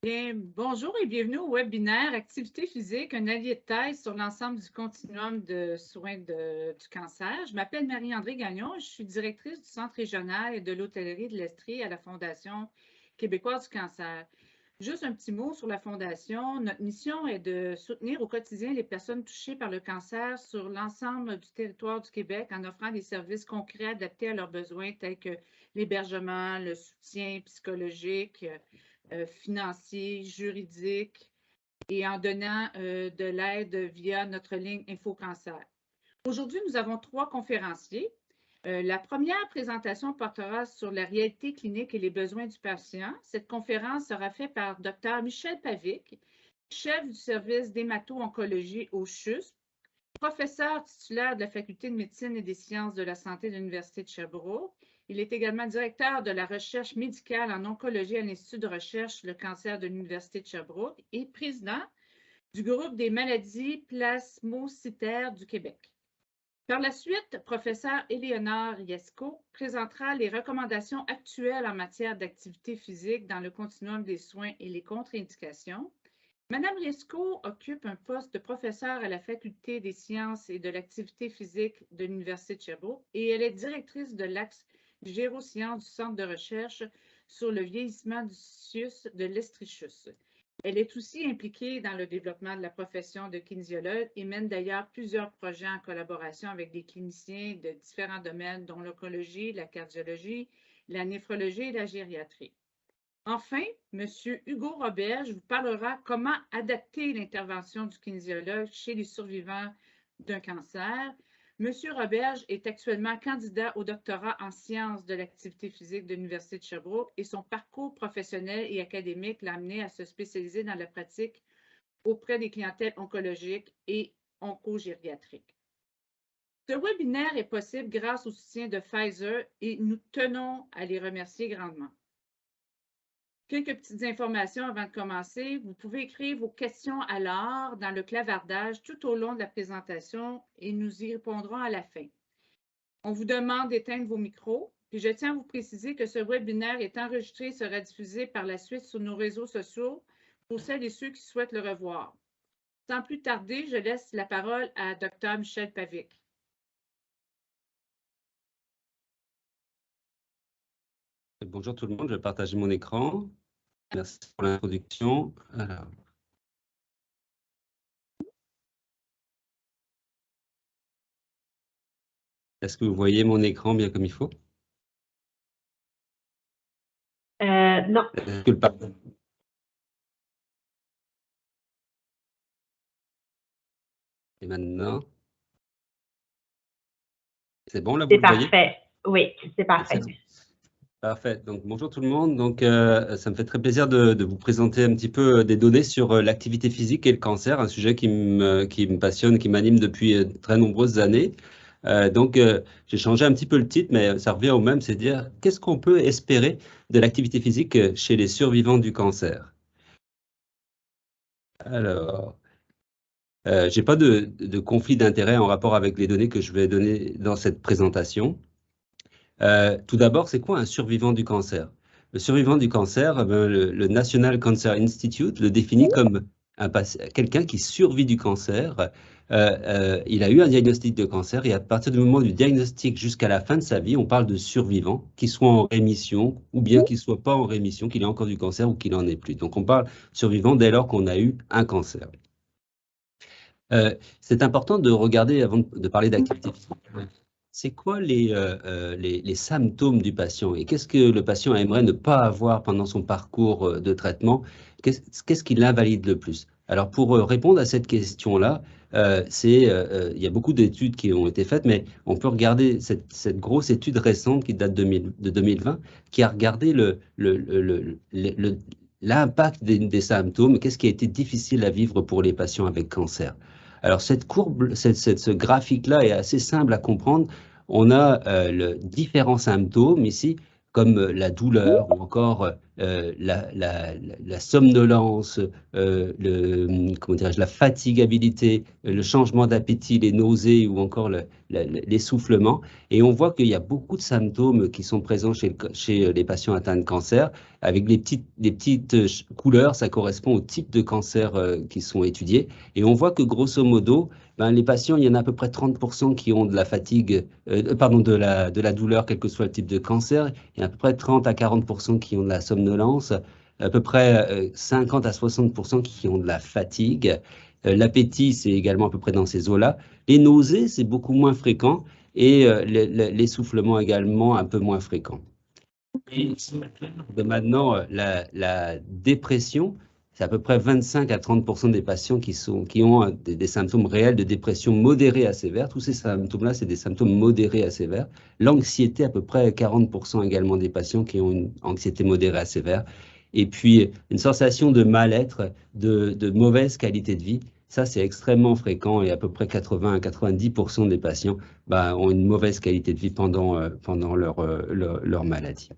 Bien, bonjour et bienvenue au webinaire Activité physique, un allié de thèse sur l'ensemble du continuum de soins du cancer. Je m'appelle Marie-André Gagnon, je suis directrice du Centre régional et de l'hôtellerie de l'Estrie à la Fondation québécoise du cancer. Juste un petit mot sur la Fondation. Notre mission est de soutenir au quotidien les personnes touchées par le cancer sur l'ensemble du territoire du Québec en offrant des services concrets adaptés à leurs besoins tels que l'hébergement, le soutien psychologique, financier, juridique et en donnant de l'aide via notre ligne InfoCancer. Aujourd'hui, nous avons 3 conférenciers. La première présentation portera sur la réalité clinique et les besoins du patient. Cette conférence sera faite par Dr. Michel Pavic, chef du service d'hémato-oncologie au CHUSP, professeur titulaire de la Faculté de médecine et des sciences de la santé de l'Université de Sherbrooke. Il est également directeur de la recherche médicale en oncologie à l'Institut de recherche sur le cancer de l'Université de Sherbrooke et président du groupe des maladies plasmocytaires du Québec. Par la suite, professeur Éléonore Yesco présentera les recommandations actuelles en matière d'activité physique dans le continuum des soins et les contre-indications. Madame Yesco occupe un poste de professeur à la Faculté des sciences et de l'activité physique de l'Université de Sherbrooke et elle est directrice de l'axe Gérosciences du Centre de recherche sur le vieillissement du CIUS de l'Estrichus. Elle est aussi impliquée dans le développement de la profession de kinésiologue et mène d'ailleurs plusieurs projets en collaboration avec des cliniciens de différents domaines, dont l'oncologie, la cardiologie, la néphrologie et la gériatrie. Enfin, M. Hugo Roberge vous parlera comment adapter l'intervention du kinésiologue chez les survivants d'un cancer. M. Roberge est actuellement candidat au doctorat en sciences de l'activité physique de l'Université de Sherbrooke et son parcours professionnel et académique l'a amené à se spécialiser dans la pratique auprès des clientèles oncologiques et oncogériatriques. Ce webinaire est possible grâce au soutien de Pfizer et nous tenons à les remercier grandement. Quelques petites informations avant de commencer. Vous pouvez écrire vos questions à l'heure dans le clavardage tout au long de la présentation et nous y répondrons à la fin. On vous demande d'éteindre vos micros. Puis je tiens à vous préciser que ce webinaire est enregistré et sera diffusé par la suite sur nos réseaux sociaux pour celles et ceux qui souhaitent le revoir. Sans plus tarder, je laisse la parole à Dr. Michel Pavic. Bonjour tout le monde, je vais partager mon écran. Merci pour l'introduction. Est-ce que vous voyez mon écran bien comme il faut? Non. Et maintenant? C'est bon là, vous C'est le voyez? parfait. Oui, c'est parfait. Parfait. Donc, bonjour tout le monde. Donc, ça me fait très plaisir de vous présenter un petit peu des données sur l'activité physique et le cancer, un sujet qui me passionne, qui m'anime depuis très nombreuses années. J'ai changé un petit peu le titre, mais ça revient au même, c'est dire qu'est-ce qu'on peut espérer de l'activité physique chez les survivants du cancer. Alors, je n'ai pas de conflit d'intérêt en rapport avec les données que je vais donner dans cette présentation. Tout d'abord, c'est quoi un survivant du cancer? Le survivant du cancer, le National Cancer Institute le définit comme quelqu'un qui survit du cancer. Il a eu un diagnostic de cancer et à partir du moment du diagnostic jusqu'à la fin de sa vie, on parle de survivant, qu'il soit en rémission ou bien qu'il ne soit pas en rémission, qu'il ait encore du cancer ou qu'il n'en ait plus. Donc, on parle survivant dès lors qu'on a eu un cancer. C'est important de regarder, avant de parler d'activité physique, c'est quoi les symptômes du patient et qu'est-ce que le patient aimerait ne pas avoir pendant son parcours de traitement? Qu'est-ce qui l'invalide le plus? Alors, pour répondre à cette question-là, il y a beaucoup d'études qui ont été faites, mais on peut regarder cette grosse étude récente qui date de 2020, qui a regardé l'impact des symptômes, qu'est-ce qui a été difficile à vivre pour les patients avec cancer. Alors, cette courbe, ce graphique-là est assez simple à comprendre. On a différents symptômes ici, comme la douleur ou encore la somnolence, comment dirais-je, la fatigabilité, le changement d'appétit, les nausées ou encore l'essoufflement. Et on voit qu'il y a beaucoup de symptômes qui sont présents chez les patients atteints de cancer. Avec les petites couleurs, ça correspond au type de cancer qui sont étudiés. Et on voit que grosso modo, les patients, il y en a à peu près 30% qui ont de la fatigue, de la douleur, quel que soit le type de cancer. Il y en a à peu près 30 à 40% qui ont de la somnolence, à peu près 50 à 60% qui ont de la fatigue. L'appétit, c'est également à peu près dans ces eaux-là. Les nausées, c'est beaucoup moins fréquent et l'essoufflement également un peu moins fréquent. Et maintenant, la dépression, c'est à peu près 25 à 30% des patients qui ont des symptômes réels de dépression modérée à sévère. Tous ces symptômes-là, c'est des symptômes modérés à sévères. L'anxiété, à peu près 40% également des patients qui ont une anxiété modérée à sévère. Et puis, une sensation de mal-être, de mauvaise qualité de vie. Ça, c'est extrêmement fréquent et à peu près 80 à 90% des patients ont une mauvaise qualité de vie pendant leur maladie.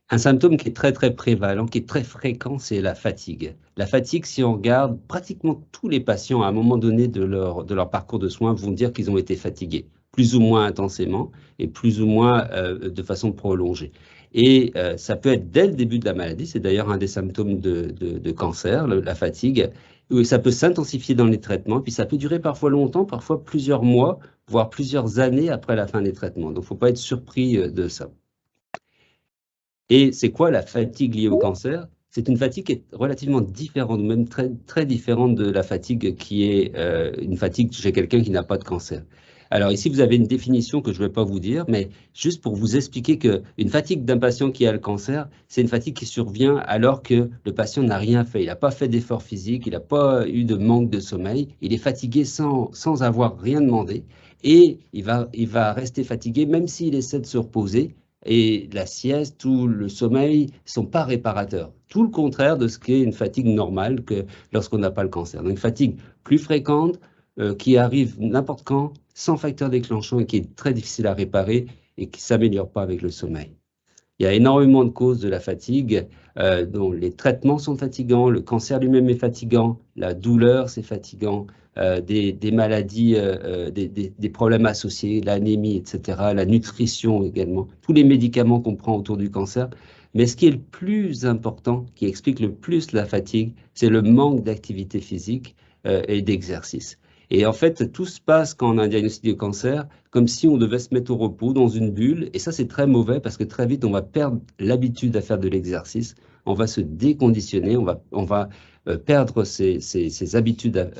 Un symptôme qui est très, très prévalent, qui est très fréquent, c'est la fatigue. La fatigue, si on regarde, pratiquement tous les patients, à un moment donné de leur parcours de soins, vont dire qu'ils ont été fatigués, plus ou moins intensément et plus ou moins de façon prolongée. Et ça peut être dès le début de la maladie, c'est d'ailleurs un des symptômes de cancer, la fatigue, où ça peut s'intensifier dans les traitements, puis ça peut durer parfois longtemps, parfois plusieurs mois, voire plusieurs années après la fin des traitements. Donc, il ne faut pas être surpris de ça. Et c'est quoi la fatigue liée au cancer? C'est une fatigue qui est relativement différente, ou même très, très différente de la fatigue qui est une fatigue chez quelqu'un qui n'a pas de cancer. Alors ici, vous avez une définition que je ne vais pas vous dire, mais juste pour vous expliquer qu'une fatigue d'un patient qui a le cancer, c'est une fatigue qui survient alors que le patient n'a rien fait. Il n'a pas fait d'effort physique, il n'a pas eu de manque de sommeil, il est fatigué sans avoir rien demandé et il va rester fatigué même s'il essaie de se reposer. Et la sieste ou le sommeil ne sont pas réparateurs. Tout le contraire de ce qu'est une fatigue normale que lorsqu'on n'a pas le cancer. Donc une fatigue plus fréquente, qui arrive n'importe quand, sans facteur déclenchant et qui est très difficile à réparer et qui ne s'améliore pas avec le sommeil. Il y a énormément de causes de la fatigue, dont les traitements sont fatigants, le cancer lui-même est fatigant, la douleur c'est fatigant, des maladies, des problèmes associés, l'anémie, etc., la nutrition également, tous les médicaments qu'on prend autour du cancer. Mais ce qui est le plus important, qui explique le plus la fatigue, c'est le manque d'activité physique et d'exercice. Et en fait, tout se passe quand on a un diagnostic de cancer, comme si on devait se mettre au repos dans une bulle. Et ça, c'est très mauvais parce que très vite, on va perdre l'habitude à faire de l'exercice. On va se déconditionner, on va perdre ses habitudes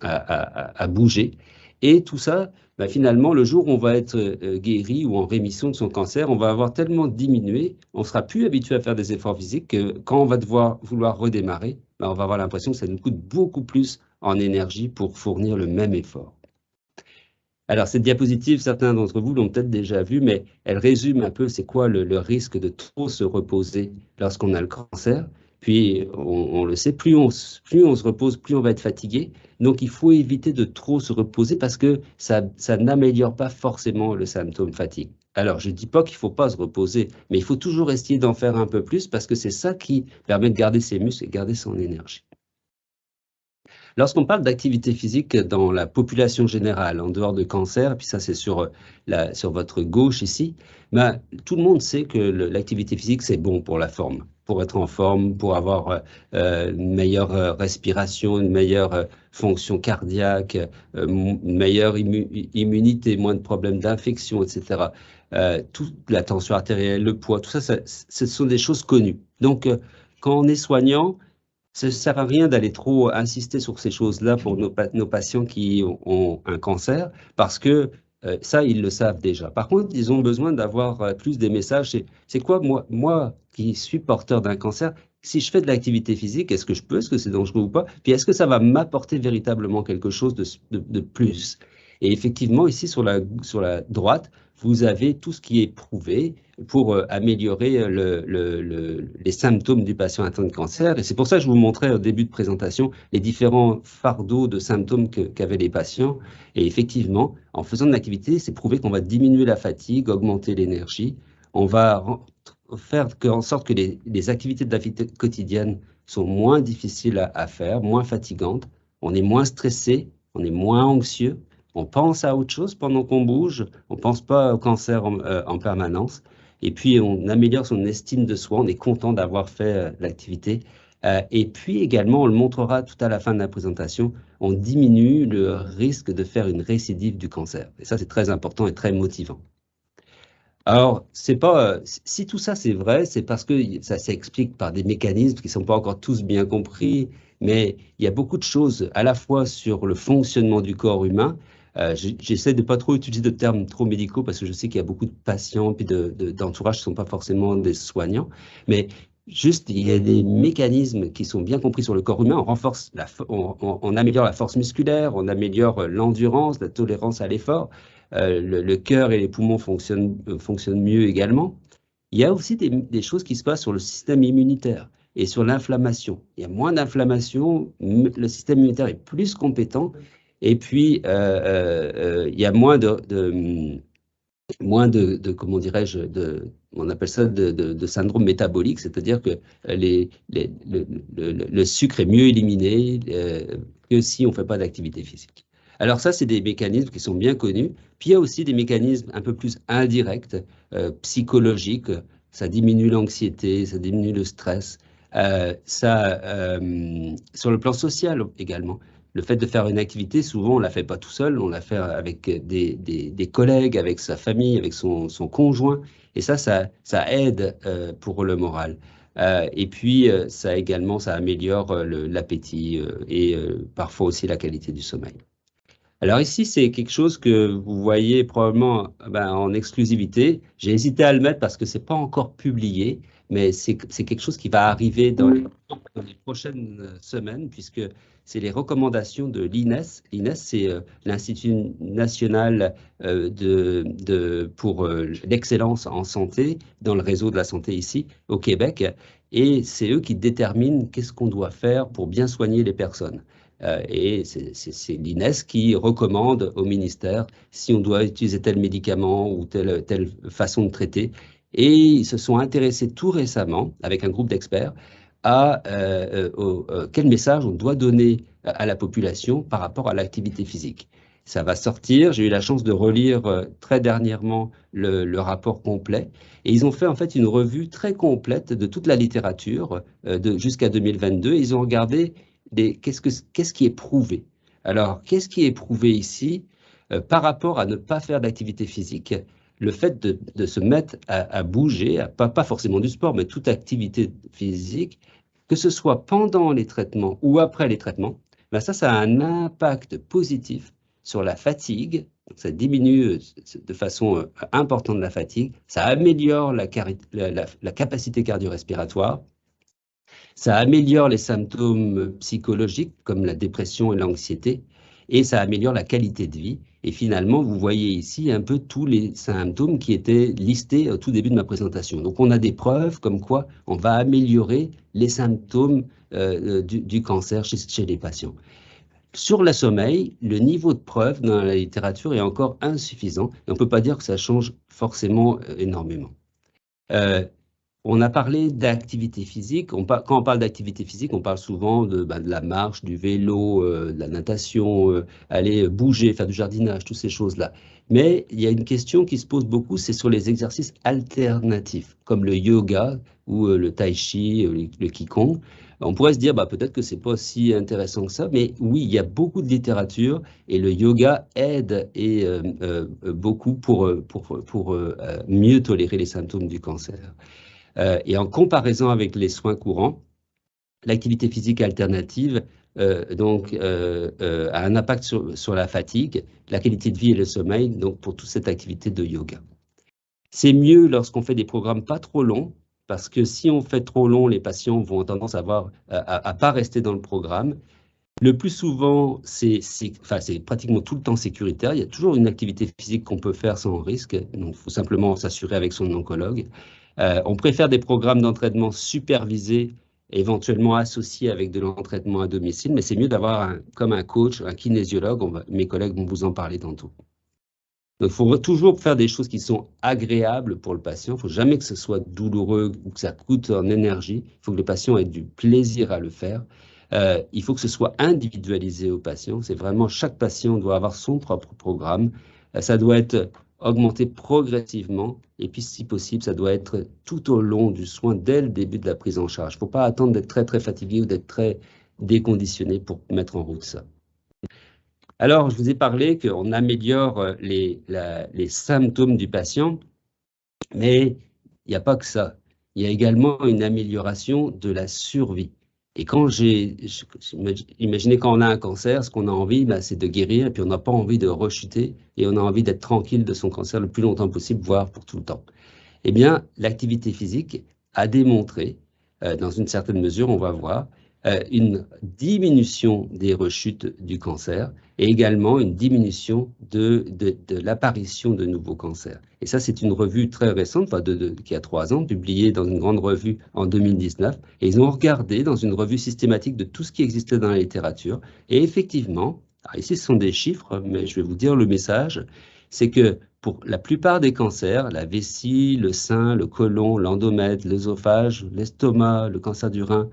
à bouger. Et tout ça, finalement, le jour où on va être guéri ou en rémission de son cancer, on va avoir tellement diminué, on sera plus habitué à faire des efforts physiques que quand on va vouloir redémarrer, on va avoir l'impression que ça nous coûte beaucoup plus en énergie pour fournir le même effort. Alors, cette diapositive, certains d'entre vous l'ont peut-être déjà vue, mais elle résume un peu c'est quoi le risque de trop se reposer lorsqu'on a le cancer. Puis, on le sait, plus on se repose, plus on va être fatigué. Donc, il faut éviter de trop se reposer parce que ça n'améliore pas forcément le symptôme fatigue. Alors, je ne dis pas qu'il ne faut pas se reposer, mais il faut toujours essayer d'en faire un peu plus parce que c'est ça qui permet de garder ses muscles et garder son énergie. Lorsqu'on parle d'activité physique dans la population générale, en dehors de cancer, puis ça c'est sur votre gauche ici, tout le monde sait que l'activité physique c'est bon pour la forme, pour être en forme, pour avoir une meilleure respiration, une meilleure fonction cardiaque, une meilleure immunité, moins de problèmes d'infection, etc. Toute la tension artérielle, le poids, tout ça, ce sont des choses connues. Donc, quand on est soignant, ça ne sert à rien d'aller trop insister sur ces choses-là pour nos patients qui ont un cancer, parce que ça, ils le savent déjà. Par contre, ils ont besoin d'avoir plus des messages. C'est quoi, moi qui suis porteur d'un cancer, si je fais de l'activité physique, est-ce que je peux, est-ce que c'est dangereux ou pas? Puis est-ce que ça va m'apporter véritablement quelque chose de plus? Et effectivement, ici sur la droite, vous avez tout ce qui est prouvé pour améliorer les symptômes du patient atteint de cancer. Et c'est pour ça que je vous montrais au début de présentation les différents fardeaux de symptômes qu'avaient les patients. Et effectivement, en faisant de l'activité, c'est prouvé qu'on va diminuer la fatigue, augmenter l'énergie. On va faire en sorte que les activités de la vie quotidienne sont moins difficiles à faire, moins fatigantes, on est moins stressé, on est moins anxieux, on pense à autre chose pendant qu'on bouge, on ne pense pas au cancer en permanence, et puis on améliore son estime de soi, on est content d'avoir fait l'activité. Et puis également, on le montrera tout à la fin de la présentation, on diminue le risque de faire une récidive du cancer. Et ça, c'est très important et très motivant. Alors, c'est pas, si tout ça c'est vrai, c'est parce que ça s'explique par des mécanismes qui ne sont pas encore tous bien compris, mais il y a beaucoup de choses à la fois sur le fonctionnement du corps humain. J'essaie de pas trop utiliser de termes trop médicaux parce que je sais qu'il y a beaucoup de patients puis d'entourage qui ne sont pas forcément des soignants, mais juste il y a des mécanismes qui sont bien compris sur le corps humain. On renforce on améliore la force musculaire, on améliore l'endurance, la tolérance à l'effort. Le cœur et les poumons fonctionnent mieux également. Il y a aussi des choses qui se passent sur le système immunitaire et sur l'inflammation. Il y a moins d'inflammation, le système immunitaire est plus compétent, et puis il y a moins comment dirais-je, on appelle ça de syndrome métabolique, c'est-à-dire que le sucre est mieux éliminé que si on ne fait pas d'activité physique. Alors ça, c'est des mécanismes qui sont bien connus. Puis il y a aussi des mécanismes un peu plus indirects, psychologiques. Ça diminue l'anxiété, ça diminue le stress. Sur le plan social également. Le fait de faire une activité, souvent, on ne la fait pas tout seul, on la fait avec des collègues, avec sa famille, avec son conjoint. Et ça aide pour le moral. Et puis, ça améliore l'appétit et parfois aussi la qualité du sommeil. Alors ici, c'est quelque chose que vous voyez probablement en exclusivité. J'ai hésité à le mettre parce que ce n'est pas encore publié, mais c'est quelque chose qui va arriver dans les prochaines semaines, puisque c'est les recommandations de l'INES. L'INES, c'est l'Institut national pour l'excellence en santé, dans le réseau de la santé ici, au Québec. Et c'est eux qui déterminent qu'est-ce qu'on doit faire pour bien soigner les personnes. Et c'est l'INES qui recommande au ministère si on doit utiliser tel médicament ou telle façon de traiter. Et ils se sont intéressés tout récemment, avec un groupe d'experts, à quel message on doit donner à la population par rapport à l'activité physique. Ça va sortir. J'ai eu la chance de relire très dernièrement le rapport complet. Et ils ont fait en fait une revue très complète de toute la littérature jusqu'à 2022. Ils ont regardé qu'est-ce qui est prouvé. Alors, qu'est-ce qui est prouvé ici par rapport à ne pas faire d'activité physique? Le fait de se mettre à bouger, pas forcément du sport, mais toute activité physique, que ce soit pendant les traitements ou après les traitements, ça a un impact positif sur la fatigue. Ça diminue de façon importante la fatigue, ça améliore la capacité cardio-respiratoire, ça améliore les symptômes psychologiques comme la dépression et l'anxiété, et ça améliore la qualité de vie. Et finalement, vous voyez ici un peu tous les symptômes qui étaient listés au tout début de ma présentation. Donc, on a des preuves comme quoi on va améliorer les symptômes du cancer chez les patients. Sur le sommeil, le niveau de preuve dans la littérature est encore insuffisant, et on ne peut pas dire que ça change forcément énormément. On a parlé d'activité physique. Quand on parle d'activité physique, on parle souvent de la marche, du vélo, de la natation, aller bouger, faire du jardinage, toutes ces choses-là. Mais il y a une question qui se pose beaucoup, c'est sur les exercices alternatifs, comme le yoga ou le tai chi, le qigong. On pourrait se dire, peut-être que c'est pas si intéressant que ça, mais oui, il y a beaucoup de littérature et le yoga aide beaucoup pour mieux tolérer les symptômes du cancer. Et en comparaison avec les soins courants, l'activité physique alternative a un impact sur la fatigue, la qualité de vie et le sommeil, donc pour toute cette activité de yoga. C'est mieux lorsqu'on fait des programmes pas trop longs, parce que si on fait trop long, les patients vont tendance à pas rester dans le programme. Le plus souvent, c'est pratiquement tout le temps sécuritaire. Il y a toujours une activité physique qu'on peut faire sans risque. Donc, il faut simplement s'assurer avec son oncologue. On préfère des programmes d'entraînement supervisés, éventuellement associés avec de l'entraînement à domicile, mais c'est mieux d'avoir comme un coach, un kinésiologue. Mes collègues vont vous en parler tantôt. Donc, il faut toujours faire des choses qui sont agréables pour le patient. Il ne faut jamais que ce soit douloureux ou que ça coûte en énergie. Il faut que le patient ait du plaisir à le faire. Il faut que ce soit individualisé au patient. C'est vraiment, chaque patient doit avoir son propre programme. Ça doit être augmenté progressivement. Et puis, si possible, ça doit être tout au long du soin, dès le début de la prise en charge. Il ne faut pas attendre d'être très, très fatigué ou d'être très déconditionné pour mettre en route ça. Alors, je vous ai parlé qu'on améliore les symptômes du patient, mais il n'y a pas que ça. Il y a également une amélioration de la survie. Et imaginez quand on a un cancer, ce qu'on a envie, c'est de guérir, et puis on n'a pas envie de rechuter, et on a envie d'être tranquille de son cancer le plus longtemps possible, voire pour tout le temps. Eh bien, l'activité physique a démontré, dans une certaine mesure, on va voir, une diminution des rechutes du cancer et également une diminution de l'apparition de nouveaux cancers. Et ça, c'est une revue très récente, qui a 3 ans, publiée dans une grande revue en 2019. Et ils ont regardé dans une revue systématique de tout ce qui existait dans la littérature. Et effectivement, alors ici, ce sont des chiffres, mais je vais vous dire le message, c'est que pour la plupart des cancers, la vessie, le sein, le côlon, l'endomètre, l'œsophage, l'estomac, le cancer du rein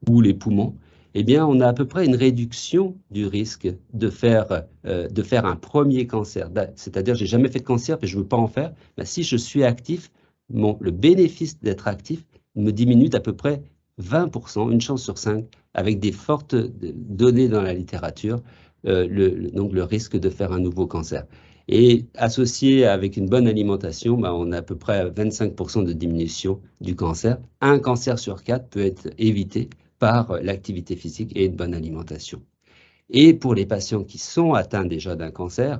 ou les poumons, eh bien, on a à peu près une réduction du risque de faire un premier cancer. C'est-à-dire, j'ai jamais fait de cancer, mais je ne veux pas en faire. Mais si je suis actif, le bénéfice d'être actif me diminue d'à peu près 20%, une chance sur 5, avec des fortes données dans la littérature, donc le risque de faire un nouveau cancer. Et associé avec une bonne alimentation, on a à peu près 25% de diminution du cancer. Un cancer sur 4 peut être évité par l'activité physique et une bonne alimentation. Et pour les patients qui sont atteints déjà d'un cancer,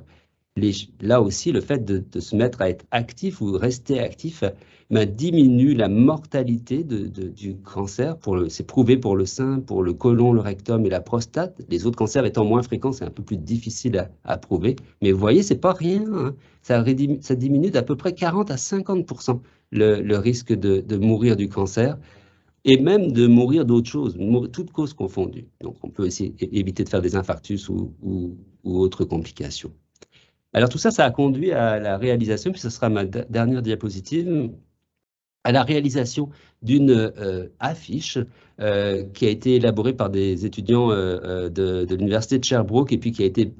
là aussi, le fait de se mettre à être actif ou rester actif diminue la mortalité du cancer. C'est prouvé pour le sein, pour le côlon, le rectum et la prostate. Les autres cancers étant moins fréquents, c'est un peu plus difficile à prouver. Mais vous voyez, c'est pas rien, hein. Ça diminue d'à peu près 40 à 50% le risque de mourir du cancer et même de mourir d'autres choses, toutes causes confondues. Donc, on peut aussi éviter de faire des infarctus ou autres complications. Alors tout ça, ça a conduit à la réalisation, puis ce sera ma dernière diapositive, à la réalisation d'une affiche qui a été élaborée par des étudiants de l'université de Sherbrooke et puis qui a été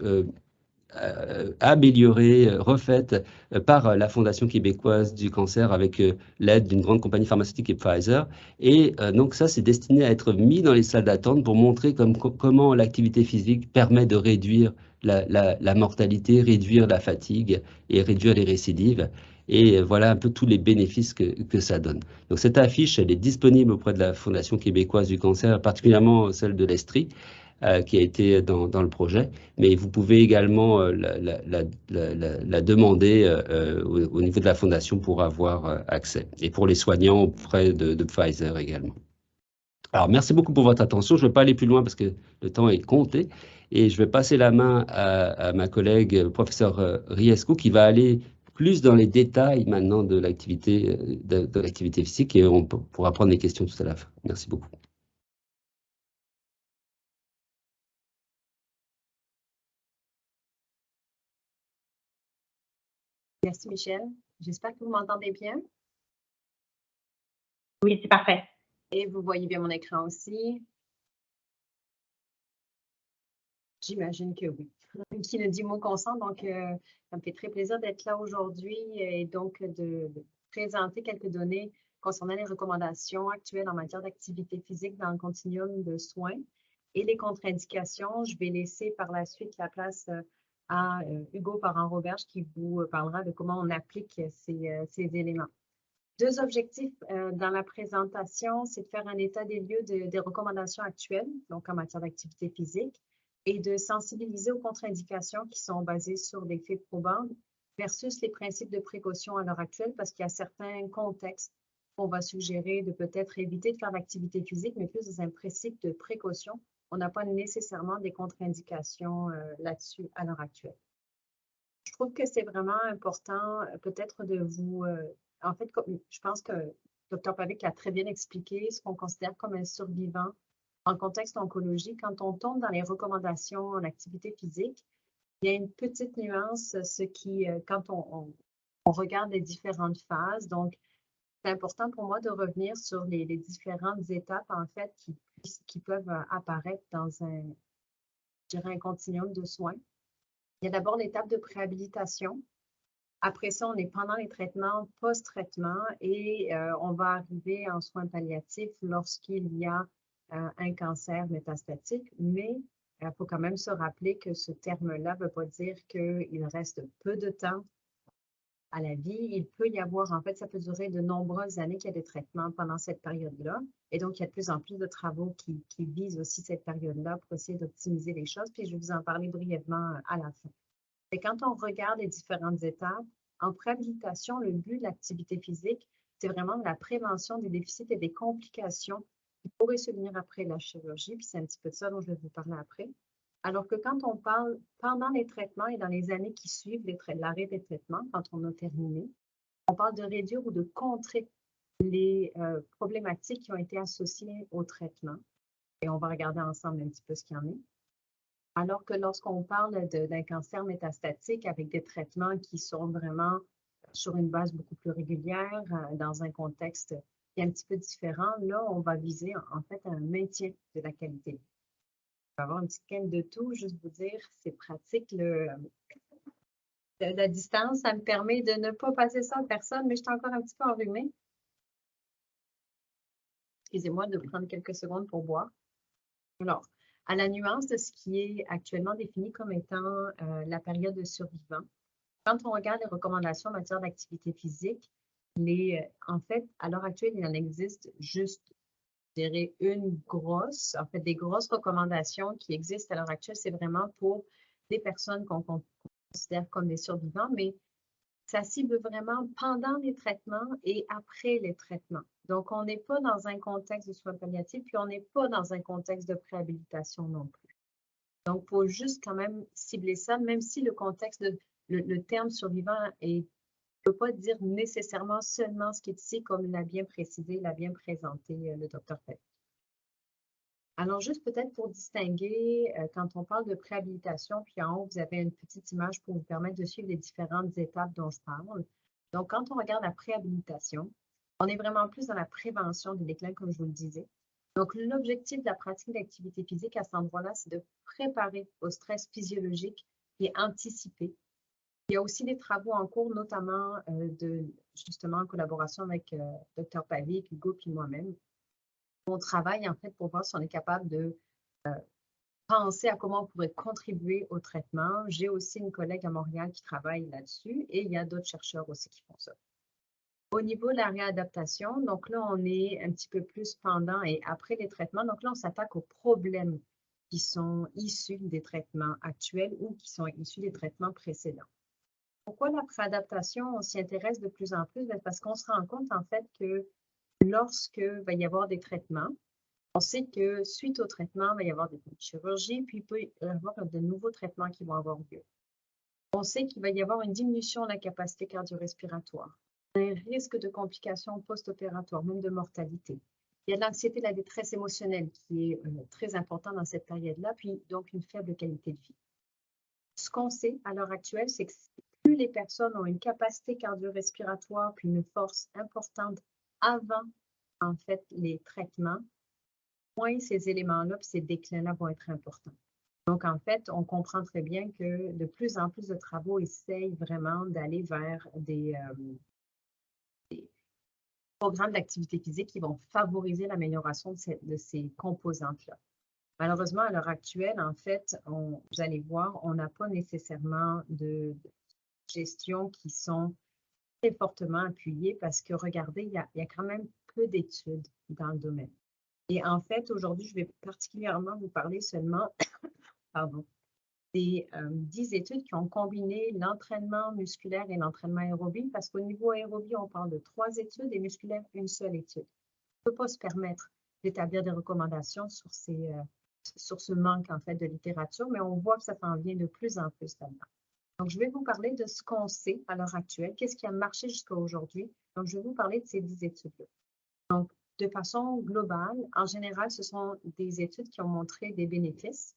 améliorée, refaite par la Fondation québécoise du cancer avec l'aide d'une grande compagnie pharmaceutique et Pfizer. Et donc ça, c'est destiné à être mis dans les salles d'attente pour montrer comment l'activité physique permet de réduire la mortalité, réduire la fatigue et réduire les récidives. Et voilà un peu tous les bénéfices que ça donne. Donc cette affiche, elle est disponible auprès de la Fondation québécoise du cancer, particulièrement celle de l'Estrie, qui a été dans le projet, mais vous pouvez également la demander au niveau de la Fondation pour avoir accès, et pour les soignants auprès de Pfizer également. Alors, merci beaucoup pour votre attention. Je ne vais pas aller plus loin parce que le temps est compté, et je vais passer la main à ma collègue, le professeur Riesco, qui va aller plus dans les détails maintenant de l'activité physique, et on pourra prendre les questions tout à la fin. Merci beaucoup. Merci, Michel. J'espère que vous m'entendez bien. Oui, c'est parfait. Et vous voyez bien mon écran aussi. J'imagine que oui. Qui ne dit mot consent, donc ça me fait très plaisir d'être là aujourd'hui et donc de présenter quelques données concernant les recommandations actuelles en matière d'activité physique dans le continuum de soins et les contre-indications. Je vais laisser par la suite la place à Hugo Parent-Roberge qui vous parlera de comment on applique ces éléments. Deux objectifs dans la présentation, c'est de faire un état des lieux des recommandations actuelles, donc en matière d'activité physique, et de sensibiliser aux contre-indications qui sont basées sur des faits probants versus les principes de précaution à l'heure actuelle, parce qu'il y a certains contextes qu'on va suggérer de peut-être éviter de faire l'activité physique, mais plus dans un principe de précaution. On n'a pas nécessairement des contre-indications là-dessus à l'heure actuelle. Je trouve que c'est vraiment important peut-être de vous... en fait, je pense que Dr. Pavlik a très bien expliqué ce qu'on considère comme un survivant en contexte oncologique. Quand on tombe dans les recommandations en activité physique, Il y a une petite nuance, quand on regarde les différentes phases, donc c'est important pour moi de revenir sur les différentes étapes, en fait, qui peuvent apparaître dans je dirais, un continuum de soins. Il y a d'abord l'étape de préhabilitation. Après ça, on est pendant les traitements, post-traitement, et on va arriver en soins palliatifs lorsqu'il y a un cancer métastatique, mais il faut quand même se rappeler que ce terme-là ne veut pas dire qu'il reste peu de temps à la vie. Il peut y avoir, en fait, ça peut durer de nombreuses années qu'il y a des traitements pendant cette période-là. Et donc, il y a de plus en plus de travaux qui visent aussi cette période-là pour essayer d'optimiser les choses. Puis, je vais vous en parler brièvement à la fin. Et quand on regarde les différentes étapes, en préhabilitation, le but de l'activité physique, c'est vraiment la prévention des déficits et des complications qui pourraient se venir après la chirurgie. Puis c'est un petit peu de ça dont je vais vous parler après. Alors que quand on parle pendant les traitements et dans les années qui suivent l'arrêt des traitements, quand on a terminé, on parle de réduire ou de contrer les problématiques qui ont été associées au traitement. Et on va regarder ensemble un petit peu ce qu'il y en est. Alors que lorsqu'on parle d'un cancer métastatique avec des traitements qui sont vraiment sur une base beaucoup plus régulière, dans un contexte qui est un petit peu différent, là, on va viser en fait un maintien de la qualité. On va avoir une petite canne de tout, juste vous dire, c'est pratique. La distance, ça me permet de ne pas passer ça à personne, mais je suis encore un petit peu enrhumée. Excusez-moi de prendre quelques secondes pour boire. Alors, à la nuance de ce qui est actuellement défini comme étant la période de survivant. Quand on regarde les recommandations en matière d'activité physique, en fait, à l'heure actuelle, il en existe juste, je dirais, des grosses recommandations qui existent à l'heure actuelle, c'est vraiment pour des personnes qu'on considère comme des survivants, mais ça cible vraiment pendant les traitements et après les traitements. Donc, on n'est pas dans un contexte de soins palliatifs, puis on n'est pas dans un contexte de préhabilitation non plus. Donc, il faut juste quand même cibler ça, même si le contexte, le terme survivant ne peut pas dire nécessairement seulement ce qui est ici, comme l'a bien précisé, l'a bien présenté le Dr. Pell. Alors, juste peut-être pour distinguer, quand on parle de préhabilitation, puis en haut, vous avez une petite image pour vous permettre de suivre les différentes étapes dont je parle. Donc, quand on regarde la préhabilitation, on est vraiment plus dans la prévention des déclins, comme je vous le disais. Donc, l'objectif de la pratique d'activité physique à cet endroit-là, c'est de préparer au stress physiologique et anticiper. Il y a aussi des travaux en cours, notamment justement en collaboration avec Dr. Pavik, Hugo et moi-même. On travaille en fait pour voir si on est capable de penser à comment on pourrait contribuer au traitement. J'ai aussi une collègue à Montréal qui travaille là-dessus et il y a d'autres chercheurs aussi qui font ça. Au niveau de la réadaptation, donc là, on est un petit peu plus pendant et après les traitements. Donc là, on s'attaque aux problèmes qui sont issus des traitements actuels ou qui sont issus des traitements précédents. Pourquoi la préadaptation, on s'y intéresse de plus en plus? Parce qu'on se rend compte en fait que lorsque va y avoir des traitements, on sait que suite au traitement, il va y avoir des chirurgies, puis il peut y avoir de nouveaux traitements qui vont avoir lieu. On sait qu'il va y avoir une diminution de la capacité cardio-respiratoire, un risque de complications post-opératoires, même de mortalité. Il y a de l'anxiété, de la détresse émotionnelle qui est très important dans cette période-là, puis donc une faible qualité de vie. Ce qu'on sait à l'heure actuelle, c'est que plus les personnes ont une capacité cardio-respiratoire puis une force importante avant, en fait, les traitements, moins ces éléments-là puis ces déclins-là vont être importants. Donc, en fait, on comprend très bien que de plus en plus de travaux essayent vraiment d'aller vers des programmes d'activité physique qui vont favoriser l'amélioration de ces composantes-là. Malheureusement, à l'heure actuelle, en fait, vous allez voir, on n'a pas nécessairement de gestion qui sont très fortement appuyées parce que, regardez, il y a quand même peu d'études dans le domaine. Et en fait, aujourd'hui, je vais particulièrement vous parler seulement des 10 études qui ont combiné l'entraînement musculaire et l'entraînement aérobie, parce qu'au niveau aérobie, on parle de 3 études et musculaire, une seule étude. On ne peut pas se permettre d'établir des recommandations sur ce manque en fait de littérature, mais on voit que ça s'en vient de plus en plus là-dedans. Donc, je vais vous parler de ce qu'on sait à l'heure actuelle, qu'est-ce qui a marché jusqu'à aujourd'hui. Donc, je vais vous parler de ces 10 études-là. Donc, de façon globale, en général, ce sont des études qui ont montré des bénéfices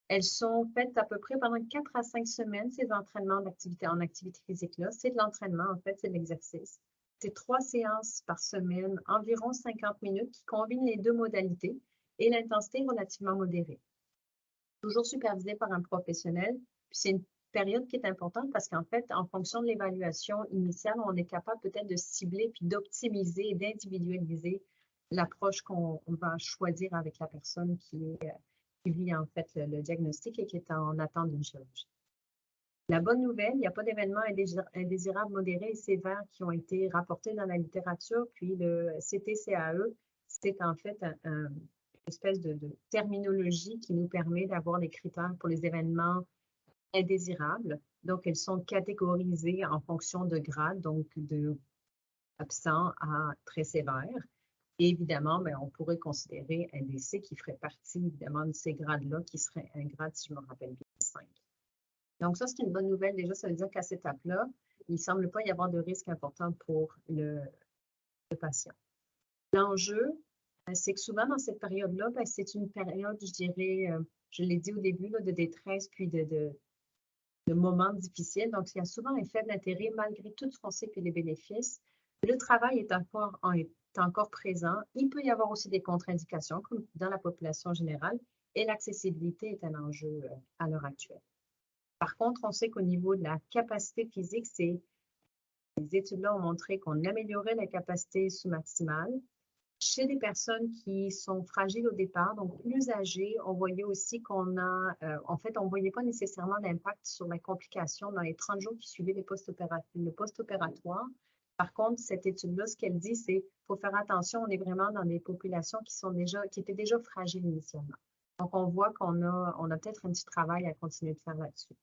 Elles sont faites à peu près pendant 4 à 5 semaines, ces entraînements d'activité en activité physique-là. C'est de l'entraînement, en fait, c'est de l'exercice. C'est 3 séances par semaine, environ 50 minutes, qui combinent les deux modalités et l'intensité est relativement modérée. Toujours supervisé par un professionnel. Puis c'est une période qui est importante parce qu'en fait, en fonction de l'évaluation initiale, on est capable peut-être de cibler puis d'optimiser et d'individualiser l'approche qu'on va choisir avec la personne qui vit en fait le diagnostic et qui est en attente d'une chirurgie. La bonne nouvelle, il n'y a pas d'événements indésirables modérés et sévères qui ont été rapportés dans la littérature, puis le CTCAE, c'est en fait une espèce de terminologie qui nous permet d'avoir des critères pour les événements indésirables. Donc, elles sont catégorisées en fonction de grade, donc de absent à très sévère. Et évidemment, on pourrait considérer un décès qui ferait partie évidemment de ces grades-là, qui serait un grade, si je me rappelle bien, 5. Donc ça, c'est une bonne nouvelle. Déjà, ça veut dire qu'à cette étape-là, il ne semble pas y avoir de risque important pour le patient. L'enjeu, c'est que souvent dans cette période-là, c'est une période, je dirais, je l'ai dit au début, là, de détresse puis de moments difficiles. Donc, il y a souvent un faible intérêt malgré tout ce qu'on sait puis les bénéfices. Le travail est encore présent. Il peut y avoir aussi des contre-indications, comme dans la population générale, et l'accessibilité est un enjeu à l'heure actuelle. Par contre, on sait qu'au niveau de la capacité physique, ces études-là ont montré qu'on améliorait la capacité sous-maximale. Chez des personnes qui sont fragiles au départ, donc plus âgées, on voyait aussi qu'on a, en fait, on ne voyait pas nécessairement d'impact sur la complication dans les 30 jours qui suivaient le post-opératoire. Par contre, cette étude-là, ce qu'elle dit, c'est qu'il faut faire attention, on est vraiment dans des populations qui étaient déjà fragiles initialement. Donc, on voit qu'on a peut-être un petit travail à continuer de faire là-dessus.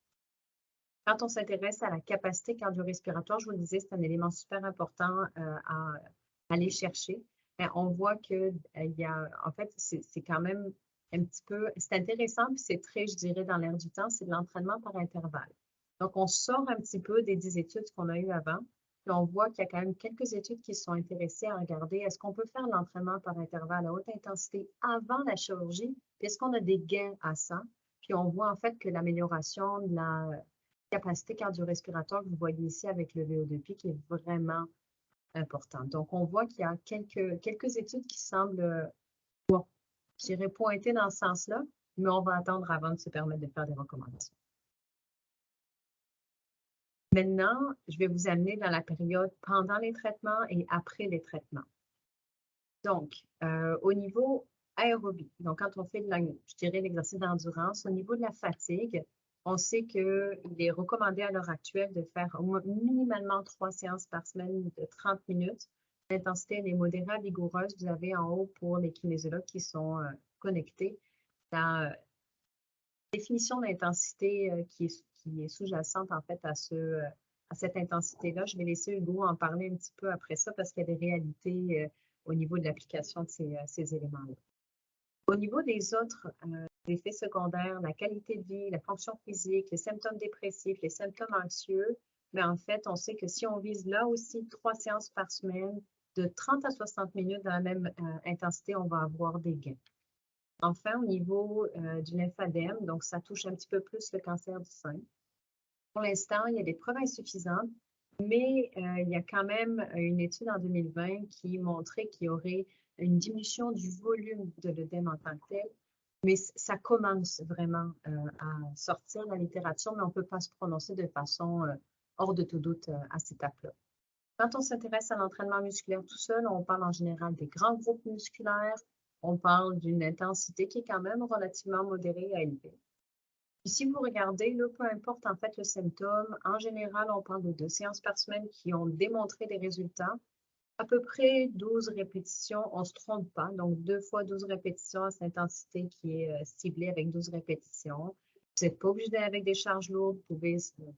Quand on s'intéresse à la capacité cardio-respiratoire, je vous le disais, c'est un élément super important à aller chercher. On voit que en fait, c'est quand même un petit peu, c'est intéressant, puis c'est très, je dirais, dans l'air du temps, c'est de l'entraînement par intervalle. Donc, on sort un petit peu des 10 études qu'on a eues avant, puis on voit qu'il y a quand même quelques études qui sont intéressées à regarder, est-ce qu'on peut faire l'entraînement par intervalle à haute intensité avant la chirurgie, puis est-ce qu'on a des gains à ça? Puis on voit en fait que l'amélioration de la capacité cardio-respiratoire que vous voyez ici avec le VO2 pic est vraiment importante. Donc, on voit qu'il y a quelques études qui semblent, bon, je dirais pointer dans ce sens-là, mais on va attendre avant de se permettre de faire des recommandations. Maintenant, je vais vous amener dans la période pendant les traitements et après les traitements. Donc, au niveau aérobie, donc quand on fait je dirais l'exercice d'endurance, au niveau de la fatigue, on sait qu'il est recommandé à l'heure actuelle de faire minimalement 3 séances par semaine de 30 minutes. L'intensité, elle est modérée à vigoureuse. Vous avez en haut pour les kinésiologues qui sont connectés la définition d'intensité qui est sous-jacente en fait à cette intensité-là. Je vais laisser Hugo en parler un petit peu après ça parce qu'il y a des réalités au niveau de l'application de ces éléments-là. Au niveau des autres effets secondaires, la qualité de vie, la fonction physique, les symptômes dépressifs, les symptômes anxieux, mais en fait, on sait que si on vise là aussi 3 séances par semaine de 30 à 60 minutes dans la même intensité, on va avoir des gains. Enfin, au niveau du lymphadème, donc ça touche un petit peu plus le cancer du sein. Pour l'instant, il y a des preuves insuffisantes, mais il y a quand même une étude en 2020 qui montrait qu'il y aurait une diminution du volume de l'œdème en tant que tel, mais ça commence vraiment à sortir de la littérature, mais on ne peut pas se prononcer de façon hors de tout doute à cette étape-là. Quand on s'intéresse à l'entraînement musculaire tout seul, on parle en général des grands groupes musculaires, on parle d'une intensité qui est quand même relativement modérée à élevée. Puis si vous regardez, là, peu importe en fait le symptôme, en général, on parle de 2 séances par semaine qui ont démontré des résultats. À peu près 12 répétitions, on ne se trompe pas. Donc, 2 fois 12 répétitions à cette intensité qui est ciblée avec 12 répétitions. Vous n'êtes pas obligé d'aller avec des charges lourdes. Vous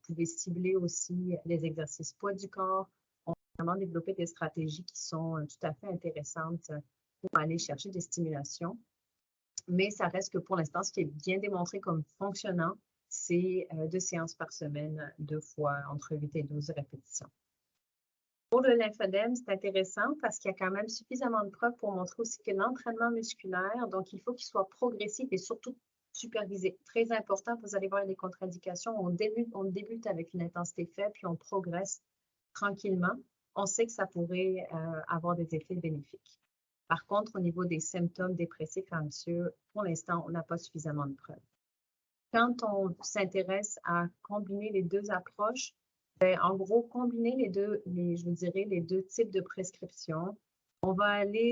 pouvez cibler aussi les exercices poids du corps. On peut vraiment développer des stratégies qui sont tout à fait intéressantes pour aller chercher des stimulations. Mais ça reste que pour l'instant, ce qui est bien démontré comme fonctionnant, c'est 2 séances par semaine, 2 fois entre 8 et 12 répétitions. Pour le lymphodème, c'est intéressant parce qu'il y a quand même suffisamment de preuves pour montrer aussi que l'entraînement musculaire, donc il faut qu'il soit progressif et surtout supervisé. Très important, vous allez voir les contre-indications. On débute avec une intensité faible, puis on progresse tranquillement. On sait que ça pourrait avoir des effets bénéfiques. Par contre, au niveau des symptômes dépressifs et anxieux, pour l'instant, on n'a pas suffisamment de preuves. Quand on s'intéresse à combiner les deux approches, ben, en gros, combiner je vous dirais, les deux types de prescriptions,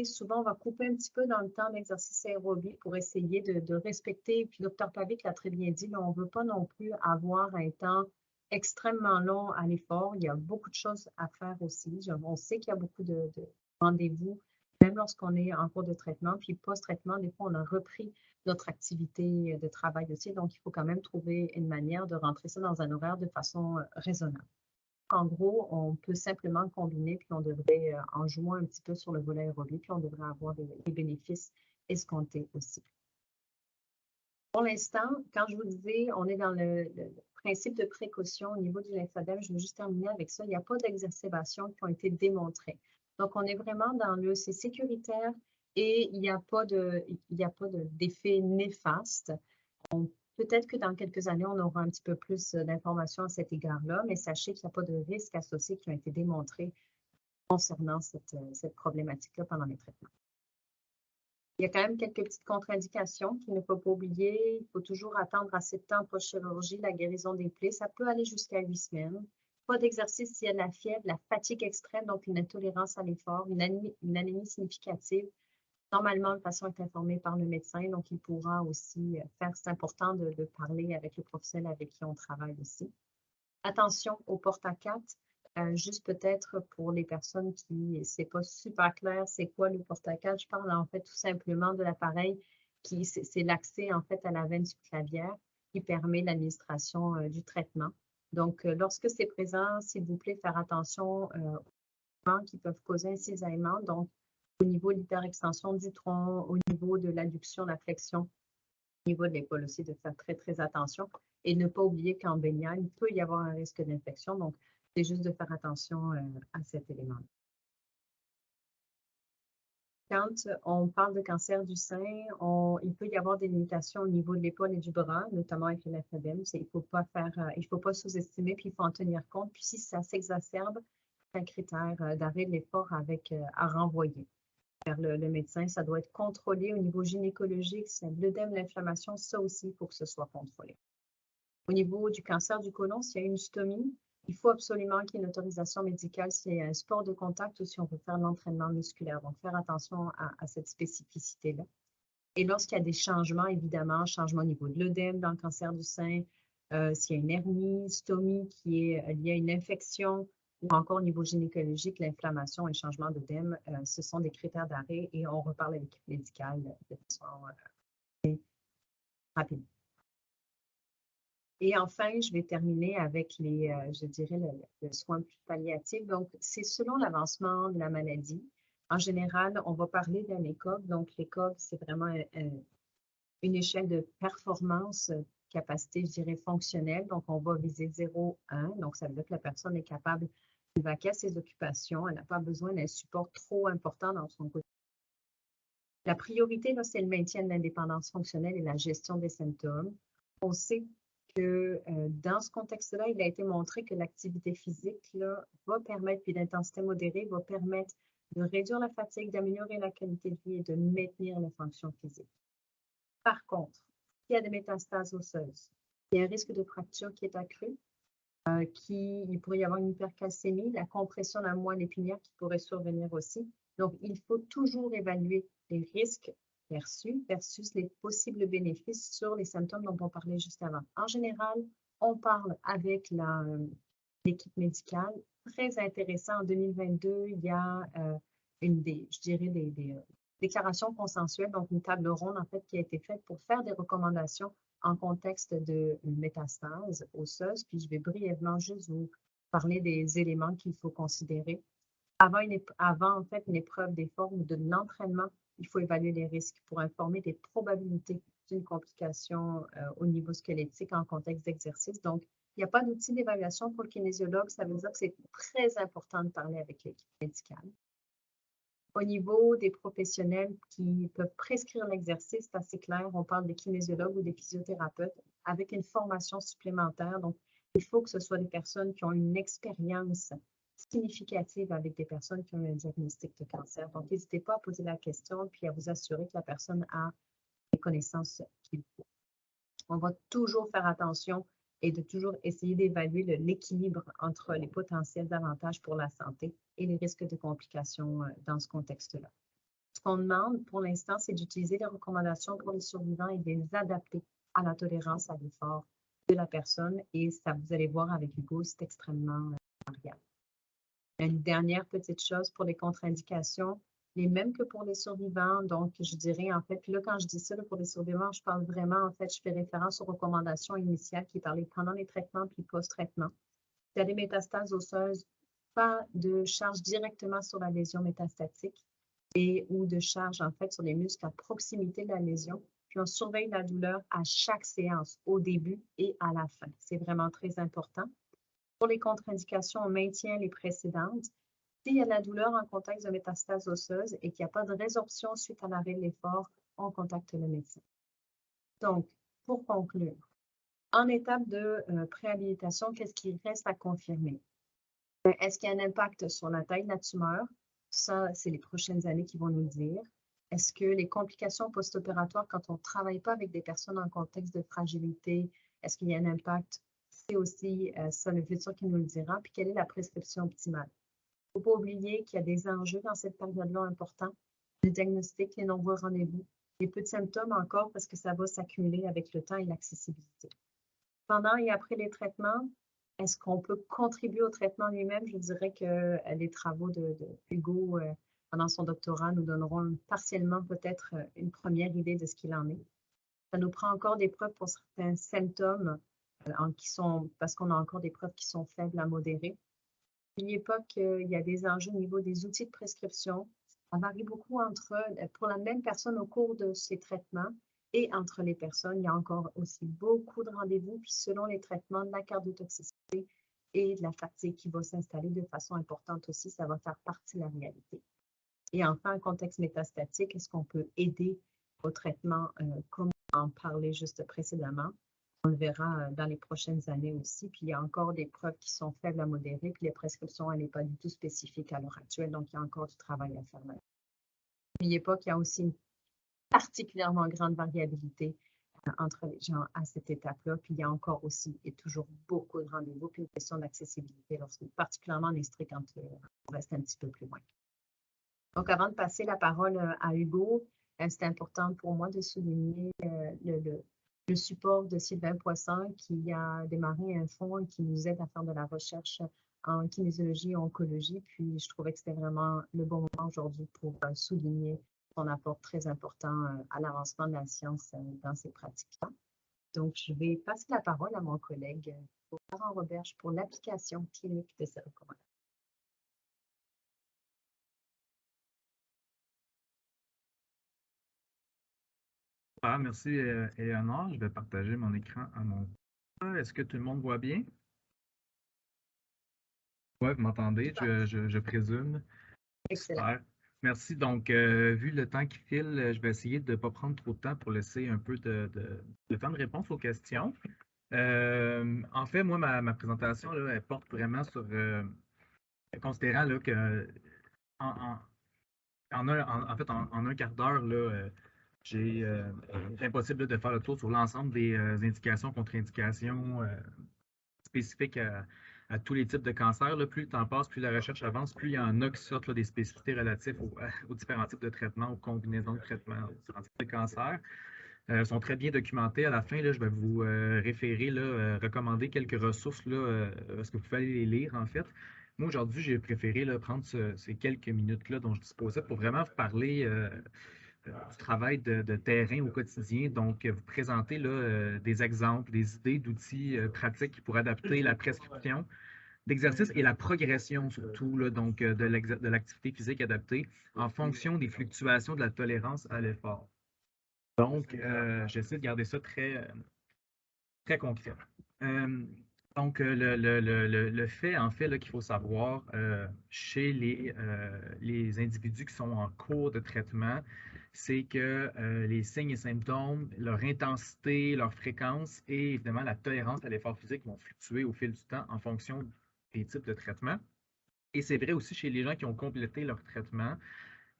souvent, on va couper un petit peu dans le temps d'exercice aérobie pour essayer de respecter, puis Dr. Pavic l'a très bien dit, on ne veut pas non plus avoir un temps extrêmement long à l'effort. Il y a beaucoup de choses à faire aussi. On sait qu'il y a beaucoup de rendez-vous, même lorsqu'on est en cours de traitement, puis post-traitement, des fois, on a repris notre activité de travail aussi, donc il faut quand même trouver une manière de rentrer ça dans un horaire de façon raisonnable. En gros, on peut simplement combiner, puis on devrait, en jouant un petit peu sur le volet aérobie, puis on devrait avoir des bénéfices escomptés aussi. Pour l'instant, quand je vous disais, on est dans le principe de précaution au niveau du lymphœdème, je vais juste terminer avec ça. Il n'y a pas d'exacerbation qui ont été démontrées. Donc, on est vraiment c'est sécuritaire et il n'y a pas d'effet néfaste. Peut-être que dans quelques années, on aura un petit peu plus d'informations à cet égard-là, mais sachez qu'il n'y a pas de risques associés qui ont été démontrés concernant cette problématique-là pendant les traitements. Il y a quand même quelques petites contre-indications qu'il ne faut pas oublier. Il faut toujours attendre assez de temps post-chirurgie, la guérison des plaies. Ça peut aller jusqu'à 8 semaines. Pas d'exercice s'il y a de la fièvre, la fatigue extrême, donc une intolérance à l'effort, une anémie significative. Normalement, le patient est informé par le médecin, donc il pourra aussi c'est important de parler avec le professionnel avec qui on travaille aussi. Attention aux portes à 4, juste peut-être pour les personnes qui, c'est pas super clair, c'est quoi le porte à 4? Je parle en fait tout simplement de l'appareil c'est l'accès en fait à la veine subclavière qui permet l'administration du traitement. Donc, lorsque c'est présent, s'il vous plaît, faire attention aux mouvements qui peuvent causer un cisaillement. Donc, au niveau de l'hyperextension du tronc, au niveau de l'adduction, la flexion, au niveau de l'épaule aussi, de faire très, très attention. Et ne pas oublier qu'en baignant, il peut y avoir un risque d'infection. Donc, c'est juste de faire attention à cet élément. Quand on parle de cancer du sein, il peut y avoir des limitations au niveau de l'épaule et du bras, notamment avec le lymphœdème. Il ne faut pas sous-estimer, puis il faut en tenir compte. Puis si ça s'exacerbe, c'est un critère d'arrêt de l'effort à renvoyer vers le médecin. Ça doit être contrôlé au niveau gynécologique. C'est l'œdème, l'inflammation, ça aussi, il faut que ce soit contrôlé. Au niveau du cancer du côlon, s'il y a une stomie, il faut absolument qu'il y ait une autorisation médicale s'il y a un sport de contact ou si on veut faire de l'entraînement musculaire. Donc, faire attention à cette spécificité-là. Et lorsqu'il y a des changements, évidemment, changement au niveau de l'œdème dans le cancer du sein, s'il y a une hernie, stomie qui est liée à une infection, ou encore au niveau gynécologique, l'inflammation et le changement d'œdème, ce sont des critères d'arrêt et on reparle à l'équipe médicale de façon rapide. Et enfin, je vais terminer avec je dirais, le soin plus palliatif. Donc, c'est selon l'avancement de la maladie. En général, on va parler d'un ECOG. Donc, l'ECOG, c'est vraiment une échelle de performance, capacité, je dirais, fonctionnelle. Donc, on va viser 0, 1. Donc, ça veut dire que la personne est capable de vaquer à ses occupations. Elle n'a pas besoin d'un support trop important dans son quotidien. La priorité, là, c'est le maintien de l'indépendance fonctionnelle et la gestion des symptômes. On sait que dans ce contexte-là, il a été montré que l'activité physique là, va permettre, puis l'intensité modérée va permettre de réduire la fatigue, d'améliorer la qualité de vie et de maintenir la fonction physique. Par contre, s'il y a des métastases osseuses, il y a un risque de fracture qui est accru, il pourrait y avoir une hypercalcémie, la compression de la moelle épinière qui pourrait survenir aussi. Donc, il faut toujours évaluer les risques versus les possibles bénéfices sur les symptômes dont on parlait juste avant. En général, on parle avec l'équipe médicale. Très intéressant, en 2022, il y a des déclarations consensuelles, donc une table ronde en fait qui a été faite pour faire des recommandations en contexte de métastase osseuse. Puis je vais brièvement juste vous parler des éléments qu'il faut considérer. Avant en fait une épreuve d'effort ou de l'entraînement, il faut évaluer les risques pour informer des probabilités d'une complication au niveau squelettique en contexte d'exercice. Donc, il n'y a pas d'outil d'évaluation pour le kinésiologue. Ça veut dire que c'est très important de parler avec l'équipe médicale. Au niveau des professionnels qui peuvent prescrire l'exercice, c'est assez clair. On parle des kinésiologues ou des physiothérapeutes avec une formation supplémentaire. Donc, il faut que ce soit des personnes qui ont une expérience significative avec des personnes qui ont un diagnostic de cancer. Donc, n'hésitez pas à poser la question puis à vous assurer que la personne a les connaissances qu'il faut. On va toujours faire attention et de toujours essayer d'évaluer l'équilibre entre les potentiels avantages pour la santé et les risques de complications dans ce contexte-là. Ce qu'on demande pour l'instant, c'est d'utiliser les recommandations pour les survivants et de les adapter à la tolérance à l'effort de la personne. Et ça, vous allez voir avec Hugo, c'est extrêmement variable. Une dernière petite chose pour les contre-indications, les mêmes que pour les survivants. Donc, je dirais, en fait, là, quand je dis ça là, pour les survivants, je parle vraiment, en fait, je fais référence aux recommandations initiales qui parlaient pendant les traitements puis post-traitement. Il y a des métastases osseuses, pas de charge directement sur la lésion métastatique et ou de charge, en fait, sur les muscles à proximité de la lésion. Puis, on surveille la douleur à chaque séance, au début et à la fin. C'est vraiment très important. Pour les contre-indications, on maintient les précédentes. S'il y a de la douleur en contexte de métastase osseuse et qu'il n'y a pas de résorption suite à l'arrêt de l'effort, on contacte le médecin. Donc, pour conclure, en étape de préhabilitation, qu'est-ce qui reste à confirmer? Est-ce qu'il y a un impact sur la taille de la tumeur? Ça, c'est les prochaines années qui vont nous le dire. Est-ce que les complications post-opératoires, quand on ne travaille pas avec des personnes en contexte de fragilité, est-ce qu'il y a un impact? C'est aussi ça le futur qui nous le dira. Puis, quelle est la prescription optimale? Il ne faut pas oublier qu'il y a des enjeux dans cette période-là importants. Le diagnostic, les nombreux rendez-vous, les peu de symptômes encore parce que ça va s'accumuler avec le temps et l'accessibilité. Pendant et après les traitements, est-ce qu'on peut contribuer au traitement lui-même? Je dirais que les travaux de Hugo pendant son doctorat nous donneront partiellement peut-être une première idée de ce qu'il en est. Ça nous prend encore des preuves pour certains symptômes parce qu'on a encore des preuves qui sont faibles à modérées. N'oubliez pas qu'il y a des enjeux au niveau des outils de prescription. Ça varie beaucoup pour la même personne au cours de ces traitements et entre les personnes. Il y a encore aussi beaucoup de rendez-vous, puis selon les traitements, de la cardiotoxicité et de la fatigue qui va s'installer de façon importante aussi, ça va faire partie de la réalité. Et enfin, en contexte métastatique, est-ce qu'on peut aider au traitement comme on en parlait juste précédemment? On le verra dans les prochaines années aussi. Puis il y a encore des preuves qui sont faibles à modérées. Puis les prescriptions, elle n'est pas du tout spécifique à l'heure actuelle. Donc, il y a encore du travail à faire là. N'oubliez pas qu'il y a aussi une particulièrement grande variabilité entre les gens à cette étape-là. Puis il y a encore aussi et toujours beaucoup de rendez-vous. Puis une question d'accessibilité, particulièrement les stricts quand on reste un petit peu plus loin. Donc, avant de passer la parole à Hugo, c'est important pour moi de souligner le support de Sylvain Poisson qui a démarré un fonds qui nous aide à faire de la recherche en kinésiologie et oncologie. Puis, je trouvais que c'était vraiment le bon moment aujourd'hui pour souligner son apport très important à l'avancement de la science dans ces pratiques-là. Donc, je vais passer la parole à mon collègue Laurent Roberge pour l'application clinique de ces recommandations. Merci Eleonore. Je vais partager mon écran à mon... Est-ce que tout le monde voit bien? Oui, vous m'entendez, je présume. Excellent. Super. Merci. Donc, vu le temps qui file, je vais essayer de ne pas prendre trop de temps pour laisser un peu de temps de réponse aux questions. En fait, moi, ma présentation, là, elle porte vraiment sur... considérant là, que en un quart d'heure, c'est impossible là, de faire le tour sur l'ensemble des indications, contre-indications spécifiques à tous les types de cancers. Là. Plus le temps passe, plus la recherche avance, plus il y en a qui sortent là, des spécificités relatives aux différents types de traitements, aux combinaisons de traitements, aux différents types de cancers. Sont très bien documentés. À la fin, là, je vais vous référer, recommander quelques ressources, parce que vous pouvez aller les lire, en fait. Moi, aujourd'hui, j'ai préféré prendre ces quelques minutes-là dont je disposais pour vraiment vous parler du travail de terrain au quotidien. Donc, vous présenter des exemples, des idées d'outils pratiques pour adapter la prescription d'exercice et la progression surtout donc, de l'activité physique adaptée en fonction des fluctuations de la tolérance à l'effort. Donc, j'essaie de garder ça très, très concret. Donc, le fait, en fait, qu'il faut savoir chez les individus qui sont en cours de traitement, c'est que les signes et symptômes, leur intensité, leur fréquence et évidemment la tolérance à l'effort physique vont fluctuer au fil du temps en fonction des types de traitements. Et c'est vrai aussi chez les gens qui ont complété leur traitement.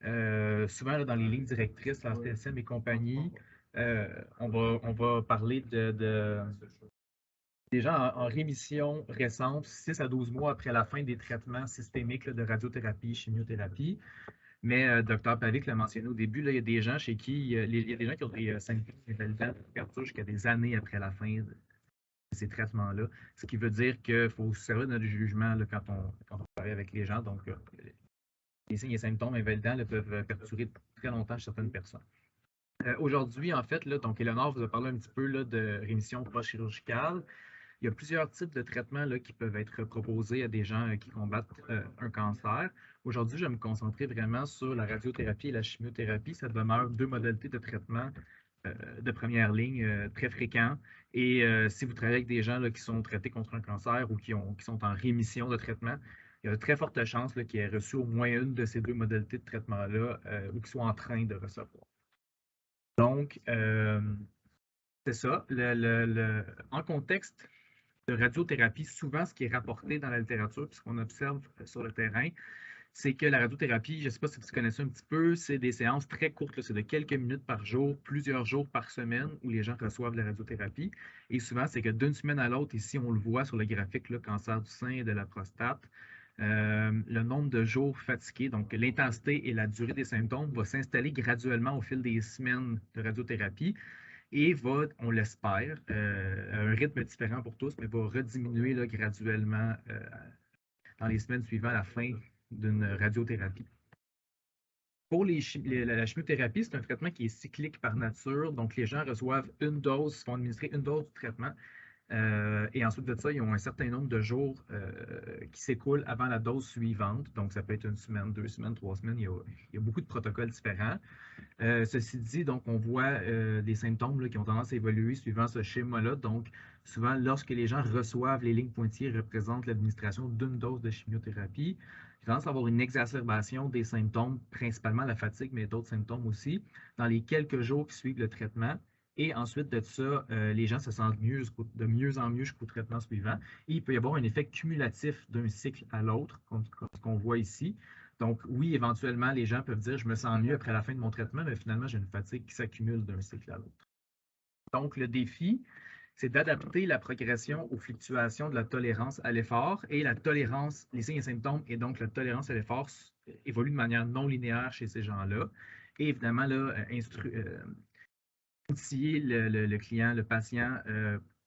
Souvent, là, dans les lignes directrices, la CSM et compagnie, on va parler des gens en rémission récente, 6 à 12 mois après la fin des traitements systémiques là, de radiothérapie, chimiothérapie. Mais Dr. Pavlik l'a mentionné au début, là, il y a des gens chez qui il y a des gens qui ont des symptômes invalidants qui perdurent jusqu'à des années après la fin de ces traitements-là. Ce qui veut dire qu'il faut se servir de notre jugement là, quand on travaille avec les gens. Donc, les signes et symptômes invalidants là, peuvent perdurer très longtemps chez certaines personnes. Aujourd'hui, en fait, là, donc Eleonore vous a parlé un petit peu là, de rémission post-chirurgicale. Il y a plusieurs types de traitements là, qui peuvent être proposés à des gens qui combattent un cancer. Aujourd'hui, je vais me concentrer vraiment sur la radiothérapie et la chimiothérapie. Ça demeure 2 modalités de traitement de première ligne très fréquents. Et si vous travaillez avec des gens là, qui sont traités contre un cancer ou qui sont en rémission de traitement, il y a de très fortes chances qu'ils aient reçu au moins une de ces 2 modalités de traitement-là ou qu'ils soient en train de recevoir. Donc, c'est ça. En contexte de radiothérapie, souvent, ce qui est rapporté dans la littérature, puis ce qu'on observe sur le terrain, c'est que la radiothérapie, je ne sais pas si vous connaissez un petit peu, c'est des séances très courtes, c'est de quelques minutes par jour, plusieurs jours par semaine où les gens reçoivent la radiothérapie. Et souvent, c'est que d'une semaine à l'autre, ici, on le voit sur le graphique, là, cancer du sein et de la prostate, le nombre de jours fatigués, donc l'intensité et la durée des symptômes va s'installer graduellement au fil des semaines de radiothérapie et va, on l'espère, à un rythme différent pour tous, mais va rediminuer là, graduellement dans les semaines suivant la fin d'une radiothérapie. Pour la chimiothérapie, c'est un traitement qui est cyclique par nature, donc les gens reçoivent une dose, font administrer une dose du traitement, et ensuite de ça, ils ont un certain nombre de jours qui s'écoulent avant la dose suivante, donc ça peut être 1 semaine, 2 semaines, 3 semaines, il y a beaucoup de protocoles différents. Ceci dit, donc, on voit des symptômes là, qui ont tendance à évoluer suivant ce schéma-là. Donc, souvent, lorsque les gens reçoivent les lignes pointillées représentent l'administration d'une dose de chimiothérapie, il y a tendance à avoir une exacerbation des symptômes, principalement la fatigue, mais d'autres symptômes aussi, dans les quelques jours qui suivent le traitement. Et ensuite de ça, les gens se sentent de mieux en mieux jusqu'au traitement suivant. Et il peut y avoir un effet cumulatif d'un cycle à l'autre, comme ce qu'on voit ici. Donc, oui, éventuellement, les gens peuvent dire « je me sens mieux après la fin de mon traitement », mais finalement, j'ai une fatigue qui s'accumule d'un cycle à l'autre. Donc, le défi, c'est d'adapter la progression aux fluctuations de la tolérance à l'effort et la tolérance, les signes et symptômes et donc la tolérance à l'effort évoluent de manière non linéaire chez ces gens-là. Et évidemment, là, outiller le client, le patient,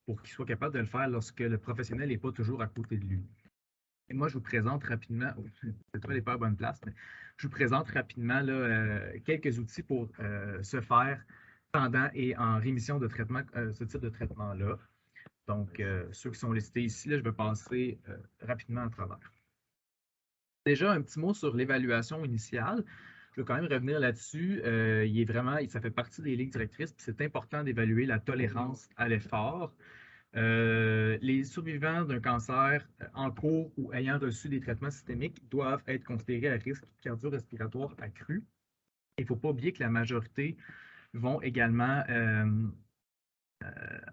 pour qu'il soit capable de le faire lorsque le professionnel n'est pas toujours à côté de lui. Et moi, je vous présente rapidement, c'est pas les pas à bonne place, mais je vous présente rapidement là, quelques outils pour se faire pendant et en rémission de traitement, ce type de traitement-là. Donc, ceux qui sont listés ici, là, je vais passer rapidement à travers. Déjà, un petit mot sur l'évaluation initiale. Je vais quand même revenir là-dessus. Ça fait partie des lignes directrices, puis c'est important d'évaluer la tolérance à l'effort. Les survivants d'un cancer en cours ou ayant reçu des traitements systémiques doivent être considérés à risque cardio-respiratoire accru. Il ne faut pas oublier que la majorité vont également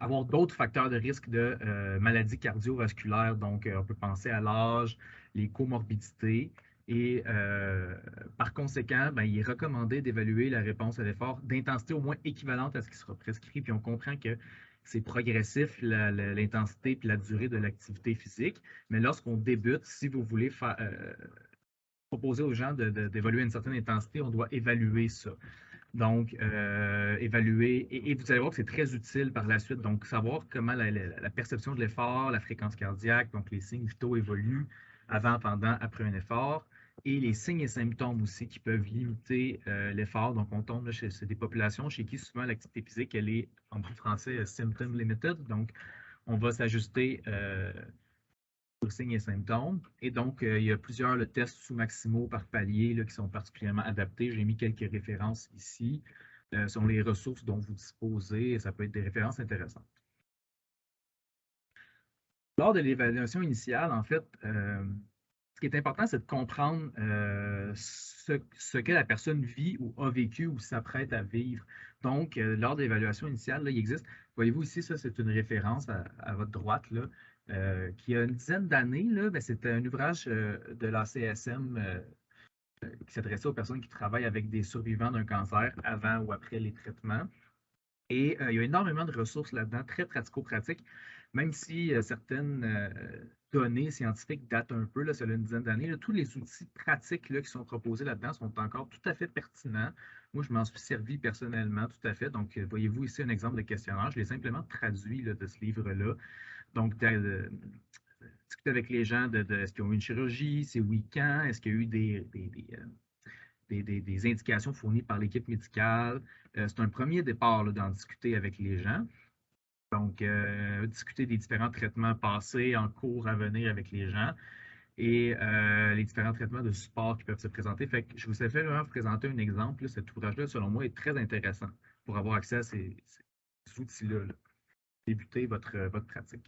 avoir d'autres facteurs de risque de maladies cardiovasculaires. Donc, on peut penser à l'âge, les comorbidités. Et par conséquent, il est recommandé d'évaluer la réponse à l'effort d'intensité au moins équivalente à ce qui sera prescrit. Puis on comprend que c'est progressif, l'intensité et la durée de l'activité physique. Mais lorsqu'on débute, si vous voulez proposer aux gens d'évaluer une certaine intensité, on doit évaluer ça. Donc, évaluer, et vous allez voir que c'est très utile par la suite. Donc, savoir comment la perception de l'effort, la fréquence cardiaque, donc les signes vitaux évoluent avant, pendant, après un effort, et les signes et symptômes aussi qui peuvent limiter l'effort. Donc, on tombe là chez des populations chez qui souvent l'activité physique, elle est, en bon français, symptom limited. Donc, on va s'ajuster aux signes et symptômes. Et donc, il y a plusieurs tests sous-maximaux par palier là, qui sont particulièrement adaptés. J'ai mis quelques références ici. Ce sont les ressources dont vous disposez et ça peut être des références intéressantes. Lors de l'évaluation initiale, en fait, ce qui est important, c'est de comprendre ce que la personne vit ou a vécu ou s'apprête à vivre. Donc, lors de l'évaluation initiale, là, il existe, voyez-vous ici, ça c'est une référence à votre droite, là, qui a une dizaine d'années. C'était un ouvrage de l'ACSM qui s'adressait aux personnes qui travaillent avec des survivants d'un cancer avant ou après les traitements. Et il y a énormément de ressources là-dedans, très pratico-pratiques, même si certaines données scientifiques datent un peu, là, ça a une dizaine d'années. Tous les outils pratiques là, qui sont proposés là-dedans sont encore tout à fait pertinents. Moi, je m'en suis servi personnellement, tout à fait. Donc, voyez-vous ici un exemple de questionnaire. Je l'ai simplement traduit là, de ce livre-là. Donc, discuter avec les gens de est-ce qu'ils ont eu une chirurgie, c'est oui quand, est-ce qu'il y a eu des indications fournies par l'équipe médicale. C'est un premier départ d'en discuter avec les gens. Donc, discuter des différents traitements passés, en cours, à venir avec les gens et les différents traitements de support qui peuvent se présenter. Fait que je vous ai fait vraiment présenter un exemple. Cet ouvrage-là, selon moi, est très intéressant pour avoir accès à ces outils-là. Débuter votre pratique.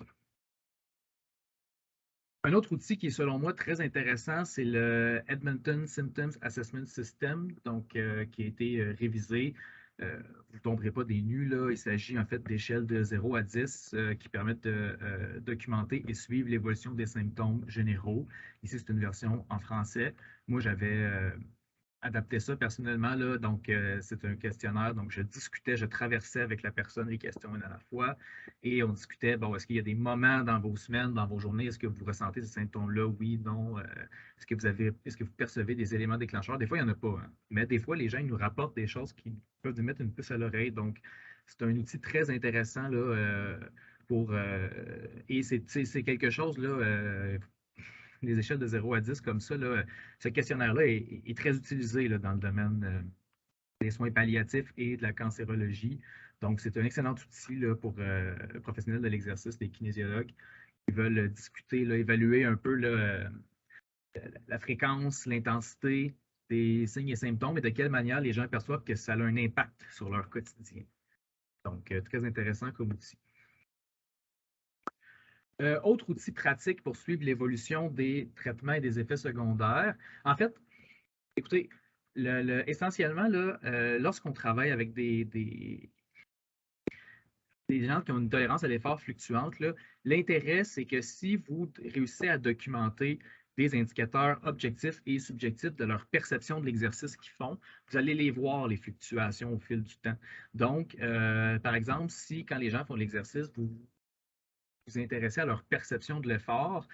Un autre outil qui est, selon moi, très intéressant, c'est le Edmonton Symptoms Assessment System, donc qui a été révisé. Vous ne tomberez pas des nues, là. Il s'agit en fait d'échelles de 0 à 10 qui permettent de documenter et suivre l'évolution des symptômes généraux. Ici, c'est une version en français. Moi, j'avais adapté ça personnellement, là. Donc, c'est un questionnaire. Donc, je traversais avec la personne les questions une à la fois. Et on discutait, bon, est-ce qu'il y a des moments dans vos semaines, dans vos journées, est-ce que vous ressentez ces symptômes-là? Oui, non. Est-ce que vous percevez des éléments déclencheurs? Des fois, il n'y en a pas. Hein. Mais des fois, les gens ils nous rapportent des choses qui peuvent nous mettre une puce à l'oreille. Donc, c'est un outil très intéressant là, et c'est quelque chose là. Les échelles de 0 à 10 comme ça, là, ce questionnaire-là est très utilisé là, dans le domaine des soins palliatifs et de la cancérologie. Donc, c'est un excellent outil là, pour les professionnels de l'exercice, les kinésiologues, qui veulent discuter, là, évaluer un peu là, la fréquence, l'intensité des signes et symptômes et de quelle manière les gens perçoivent que ça a un impact sur leur quotidien. Donc, très intéressant comme outil. Autre outil pratique pour suivre l'évolution des traitements et des effets secondaires. En fait, écoutez, essentiellement, là, lorsqu'on travaille avec des gens qui ont une tolérance à l'effort fluctuante, l'intérêt, c'est que si vous réussissez à documenter des indicateurs objectifs et subjectifs de leur perception de l'exercice qu'ils font, vous allez les voir, les fluctuations au fil du temps. Donc, par exemple, si quand les gens font l'exercice, vous vous intéressez à leur perception de l'effort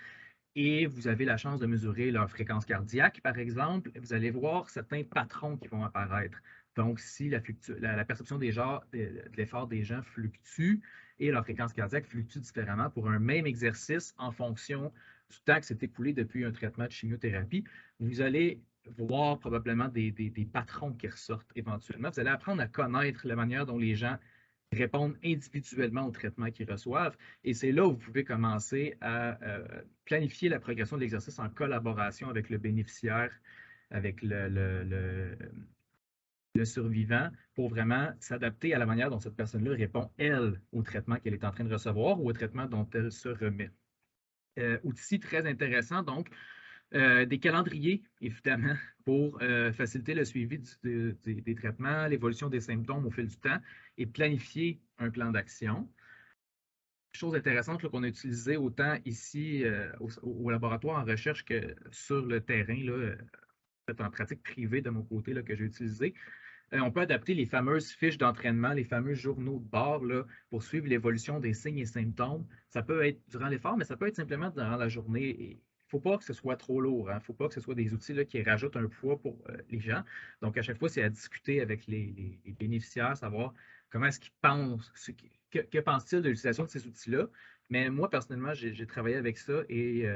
et vous avez la chance de mesurer leur fréquence cardiaque, par exemple, vous allez voir certains patrons qui vont apparaître. Donc, si la perception de l'effort des gens fluctue et leur fréquence cardiaque fluctue différemment pour un même exercice en fonction du temps que s'est écoulé depuis un traitement de chimiothérapie, vous allez voir probablement des patrons qui ressortent éventuellement. Vous allez apprendre à connaître la manière dont les gens répondent individuellement au traitement qu'ils reçoivent. Et c'est là où vous pouvez commencer à planifier la progression de l'exercice en collaboration avec le bénéficiaire, avec le survivant, pour vraiment s'adapter à la manière dont cette personne-là répond, elle, au traitement qu'elle est en train de recevoir ou au traitement dont elle se remet. Outil très intéressant, donc, des calendriers, évidemment, pour faciliter le suivi des traitements, l'évolution des symptômes au fil du temps et planifier un plan d'action. Chose intéressante qu'on a utilisée autant ici au laboratoire en recherche que sur le terrain, là, en pratique privée de mon côté là, que j'ai utilisé. On peut adapter les fameuses fiches d'entraînement, les fameux journaux de bord là, pour suivre l'évolution des signes et symptômes. Ça peut être durant l'effort, mais ça peut être simplement durant la journée. Il ne faut pas que ce soit trop lourd. Il ne faut pas que ce soit des outils là, qui rajoutent un poids pour les gens. Donc, à chaque fois, c'est à discuter avec les bénéficiaires, savoir comment est-ce qu'ils pensent, que pensent-ils de l'utilisation de ces outils-là. Mais moi, personnellement, j'ai travaillé avec ça et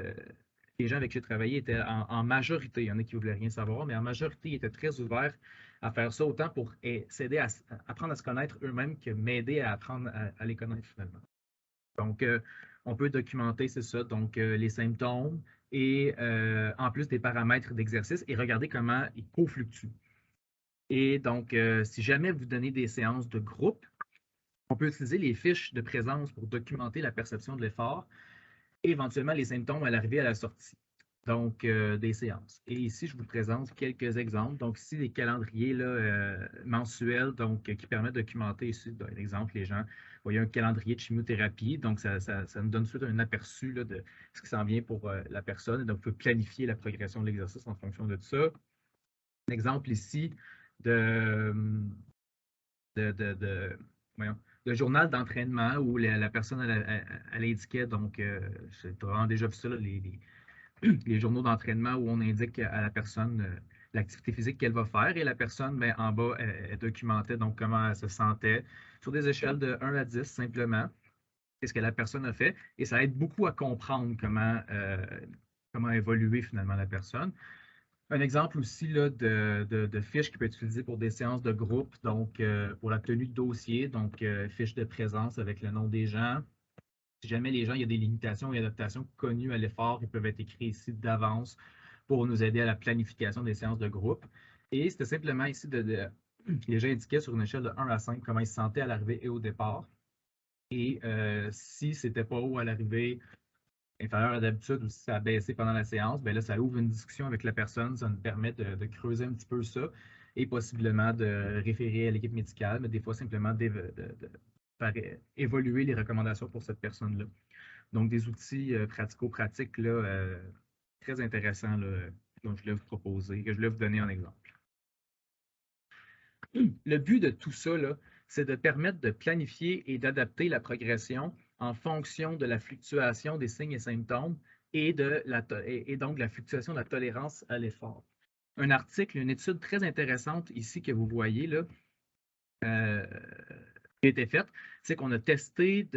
les gens avec qui j'ai travaillé étaient en majorité, il y en a qui ne voulaient rien savoir, mais en majorité, ils étaient très ouverts à faire ça autant pour s'aider à apprendre à se connaître eux-mêmes que m'aider à apprendre à les connaître finalement. Donc, on peut documenter, c'est ça, donc les symptômes et en plus des paramètres d'exercice et regarder comment ils co-fluctuent. Et donc, si jamais vous donnez des séances de groupe, on peut utiliser les fiches de présence pour documenter la perception de l'effort. et éventuellement les symptômes à l'arrivée à la sortie, donc des séances. Et ici, je vous présente quelques exemples. Donc ici, des calendriers là, mensuels donc, qui permettent de documenter ici, par exemple, les gens voyez un calendrier de chimiothérapie, donc ça nous donne tout de suite un aperçu là, de ce qui s'en vient pour la personne. Donc, on peut planifier la progression de l'exercice en fonction de ça. Un exemple ici de journal d'entraînement où la personne elle indiquait, donc j'ai vraiment déjà vu ça, là, les journaux d'entraînement où on indique à la personne l'activité physique qu'elle va faire et la personne, ben, en bas, elle documentait donc comment elle se sentait sur des échelles de 1 à 10 simplement, qu'est-ce que la personne a fait et ça aide beaucoup à comprendre comment évoluer finalement la personne. Un exemple aussi là, de fiche qui peut être utilisée pour des séances de groupe, donc pour la tenue de dossier, donc fiche de présence avec le nom des gens. Si jamais les gens, il y a des limitations et adaptations connues à l'effort, ils peuvent être écrits ici d'avance pour nous aider à la planification des séances de groupe. Et c'était simplement ici les gens indiquaient sur une échelle de 1 à 5 comment ils se sentaient à l'arrivée et au départ. Et si c'était pas haut à l'arrivée, inférieur à d'habitude ou si ça a baissé pendant la séance, bien là, ça ouvre une discussion avec la personne, ça nous permet de creuser un petit peu ça et possiblement de référer à l'équipe médicale, mais des fois simplement de faire évoluer les recommandations pour cette personne-là. Donc, des outils pratico-pratiques là, très intéressants là, dont je voulais vous proposer, que je voulais vous donner en exemple. Le but de tout ça, c'est de permettre de planifier et d'adapter la progression en fonction de la fluctuation des signes et symptômes et donc de la fluctuation de la tolérance à l'effort. Un article, une étude très intéressante ici que vous voyez là, qui a été faite, c'est qu'on a testé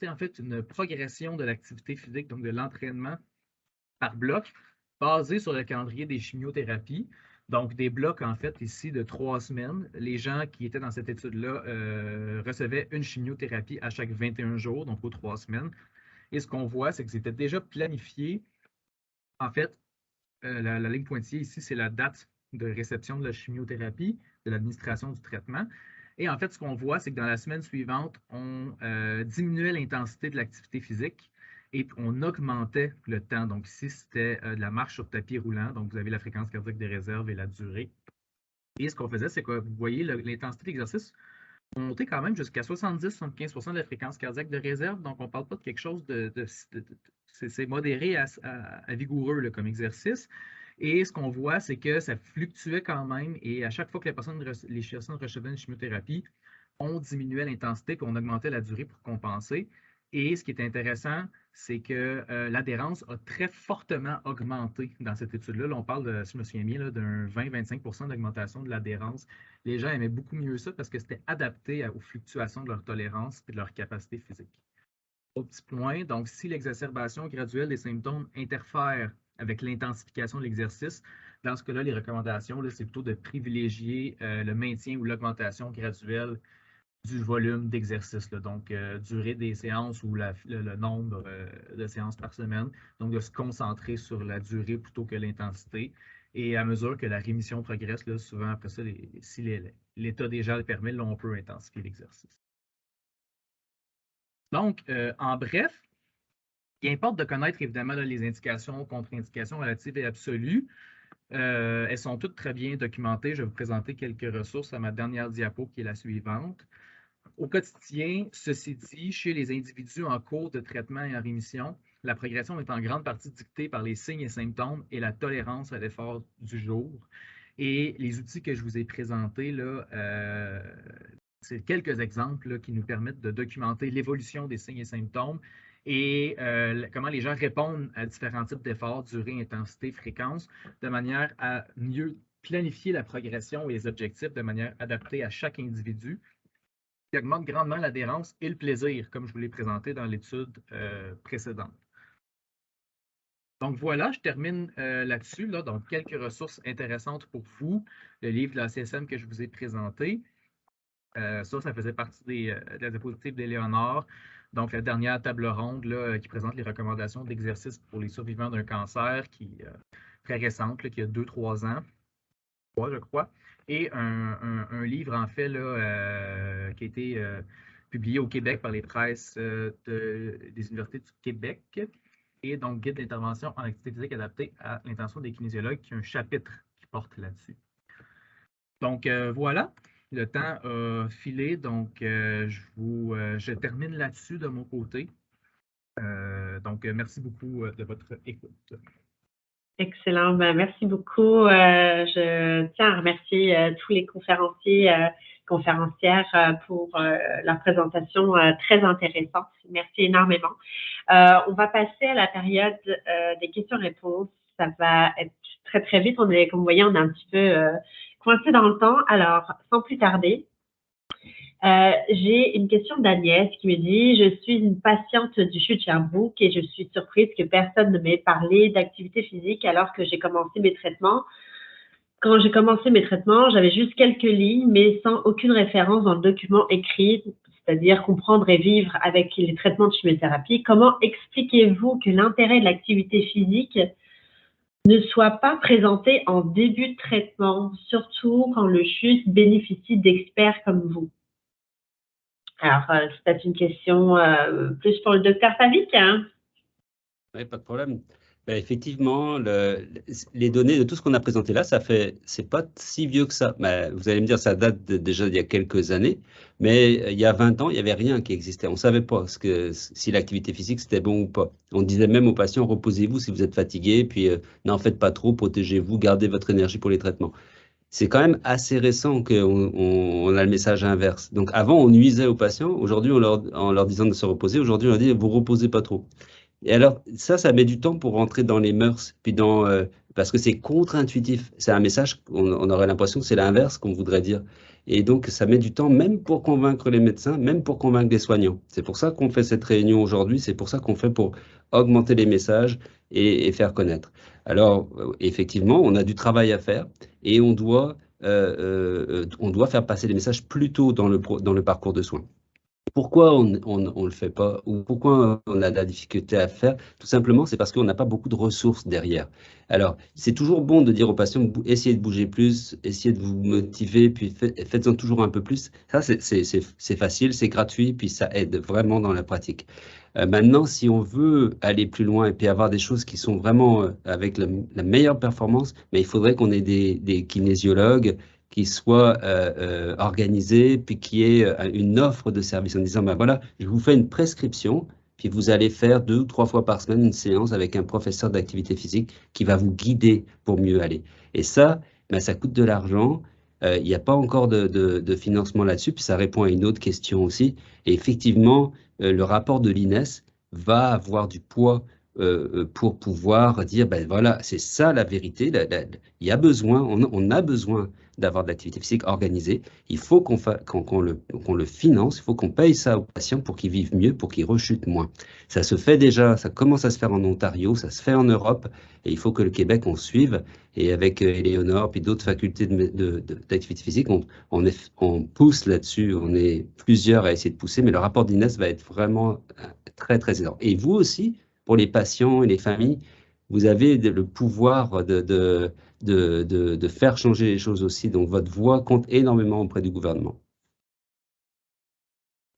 en fait une progression de l'activité physique, donc de l'entraînement par bloc, basé sur le calendrier des chimiothérapies. Donc, des blocs, en fait, ici, de 3 semaines. Les gens qui étaient dans cette étude-là recevaient une chimiothérapie à chaque 21 jours, donc aux 3 semaines. Et ce qu'on voit, c'est que c'était déjà planifié. En fait, la ligne pointillée ici, c'est la date de réception de la chimiothérapie, de l'administration du traitement. Et en fait, ce qu'on voit, c'est que dans la semaine suivante, on diminuait l'intensité de l'activité physique et on augmentait le temps. Donc ici, c'était de la marche sur tapis roulant. Donc, vous avez la fréquence cardiaque des réserves et la durée. Et ce qu'on faisait, c'est que vous voyez l'intensité d'exercice monter quand même jusqu'à 70-75% de la fréquence cardiaque de réserve. Donc, on ne parle pas de quelque chose c'est modéré à vigoureux là, comme exercice. Et ce qu'on voit, c'est que ça fluctuait quand même. Et à chaque fois que les personnes recevaient une chimiothérapie, on diminuait l'intensité puis on augmentait la durée pour compenser. Et ce qui est intéressant, c'est que l'adhérence a très fortement augmenté dans cette étude-là. Là, on parle, si je me souviens bien, d'un 20-25% d'augmentation de l'adhérence. Les gens aimaient beaucoup mieux ça parce que c'était adapté aux fluctuations de leur tolérance et de leur capacité physique. Au petit point, donc si l'exacerbation graduelle des symptômes interfère avec l'intensification de l'exercice, dans ce cas-là, les recommandations, c'est plutôt de privilégier le maintien ou l'augmentation graduelle du volume d'exercice, donc durée des séances ou le nombre de séances par semaine, donc de se concentrer sur la durée plutôt que l'intensité. Et à mesure que la rémission progresse, là, souvent après ça, si l'état déjà le permet, là, on peut intensifier l'exercice. Donc, en bref, il importe de connaître évidemment là, les indications, contre-indications relatives et absolues. Elles sont toutes très bien documentées. Je vais vous présenter quelques ressources à ma dernière diapo qui est la suivante. Au quotidien, ceci dit, chez les individus en cours de traitement et en rémission, la progression est en grande partie dictée par les signes et symptômes et la tolérance à l'effort du jour. Et les outils que je vous ai présentés, là, c'est quelques exemples là, qui nous permettent de documenter l'évolution des signes et symptômes et comment les gens répondent à différents types d'efforts, durée, intensité, fréquence, de manière à mieux planifier la progression et les objectifs de manière adaptée à chaque individu, qui augmente grandement l'adhérence et le plaisir, comme je vous l'ai présenté dans l'étude précédente. Donc voilà, je termine là-dessus. Donc, quelques ressources intéressantes pour vous. Le livre de la CSM que je vous ai présenté. Ça faisait partie de la diapositive d'Éléonore. Donc, la dernière table ronde là, qui présente les recommandations d'exercice pour les survivants d'un cancer, qui est très récente, là, qui a 2-3 ans, je crois. Et un livre, en fait, là, qui a été publié au Québec par les presses des universités du Québec. Et donc, guide d'intervention en activité physique adaptée à l'intention des kinésiologues, qui a un chapitre qui porte là-dessus. Donc, voilà, le temps a filé, donc je termine là-dessus de mon côté. Donc, merci beaucoup de votre écoute. Excellent, ben, merci beaucoup. Je tiens à remercier tous les conférenciers, conférencières pour leur présentation très intéressante. Merci énormément. On va passer à la période des questions-réponses. Ça va être très, très vite. Comme vous voyez, on est un petit peu coincé dans le temps. Alors, sans plus tarder, j'ai une question d'Agnès qui me dit « Je suis une patiente du CHU de Sherbrooke et je suis surprise que personne ne m'ait parlé d'activité physique alors que j'ai commencé mes traitements. Quand j'ai commencé mes traitements, j'avais juste quelques lignes, mais sans aucune référence dans le document écrit, c'est-à-dire comprendre et vivre avec les traitements de chimiothérapie. Comment expliquez-vous que l'intérêt de l'activité physique ne soit pas présenté en début de traitement, surtout quand le CHU bénéficie d'experts comme vous ?» Alors, c'est peut-être une question plus pour le docteur Pavlik. Hein? Oui, pas de problème. Ben, effectivement, les données de tout ce qu'on a présenté là, c'est pas si vieux que ça. Ben, vous allez me dire, ça date déjà d'il y a quelques années, mais il y a 20 ans, il n'y avait rien qui existait. On ne savait pas si l'activité physique, c'était bon ou pas. On disait même aux patients, reposez-vous si vous êtes fatigué, puis n'en faites pas trop, protégez-vous, gardez votre énergie pour les traitements. C'est quand même assez récent qu'on a le message inverse. Donc avant, on nuisait aux patients. Aujourd'hui, en leur disant de se reposer, aujourd'hui, on leur dit, vous reposez pas trop. Et alors, ça met du temps pour rentrer dans les mœurs, puis parce que c'est contre-intuitif. C'est un message, on aurait l'impression que c'est l'inverse qu'on voudrait dire. Et donc, ça met du temps, même pour convaincre les médecins, même pour convaincre les soignants. C'est pour ça qu'on fait cette réunion aujourd'hui, c'est pour ça qu'on fait pour augmenter les messages et faire connaître. Alors, effectivement, on a du travail à faire et on doit faire passer les messages plus tôt dans le parcours de soins. Pourquoi on ne le fait pas ou pourquoi on a de la difficulté à le faire? Tout simplement, c'est parce qu'on n'a pas beaucoup de ressources derrière. Alors, c'est toujours bon de dire aux patients, essayez de bouger plus, essayez de vous motiver, puis faites-en toujours un peu plus. Ça, c'est facile, c'est gratuit, puis ça aide vraiment dans la pratique. Maintenant, si on veut aller plus loin et puis avoir des choses qui sont vraiment avec la meilleure performance, mais il faudrait qu'on ait des kinésiologues qui soit organisé, puis qui ait une offre de service en disant, ben voilà, je vous fais une prescription, puis vous allez faire 2 ou 3 fois par semaine une séance avec un professeur d'activité physique qui va vous guider pour mieux aller. Et ça, ben, ça coûte de l'argent. Il n'y a pas encore de financement là-dessus, puis ça répond à une autre question aussi. Et effectivement, le rapport de l'INES va avoir du poids pour pouvoir dire, ben voilà, c'est ça la vérité. Il y a besoin, on a besoin d'avoir de l'activité physique organisée. Il faut qu'on le finance, il faut qu'on paye ça aux patients pour qu'ils vivent mieux, pour qu'ils rechutent moins. Ça se fait déjà, ça commence à se faire en Ontario, ça se fait en Europe, et il faut que le Québec on suive. Et avec Éléonore puis d'autres facultés d'activité physique, on pousse là-dessus, on est plusieurs à essayer de pousser, mais le rapport d'INES va être vraiment très, très énorme. Et vous aussi, pour les patients et les familles, vous avez le pouvoir de faire changer les choses aussi. Donc, votre voix compte énormément auprès du gouvernement.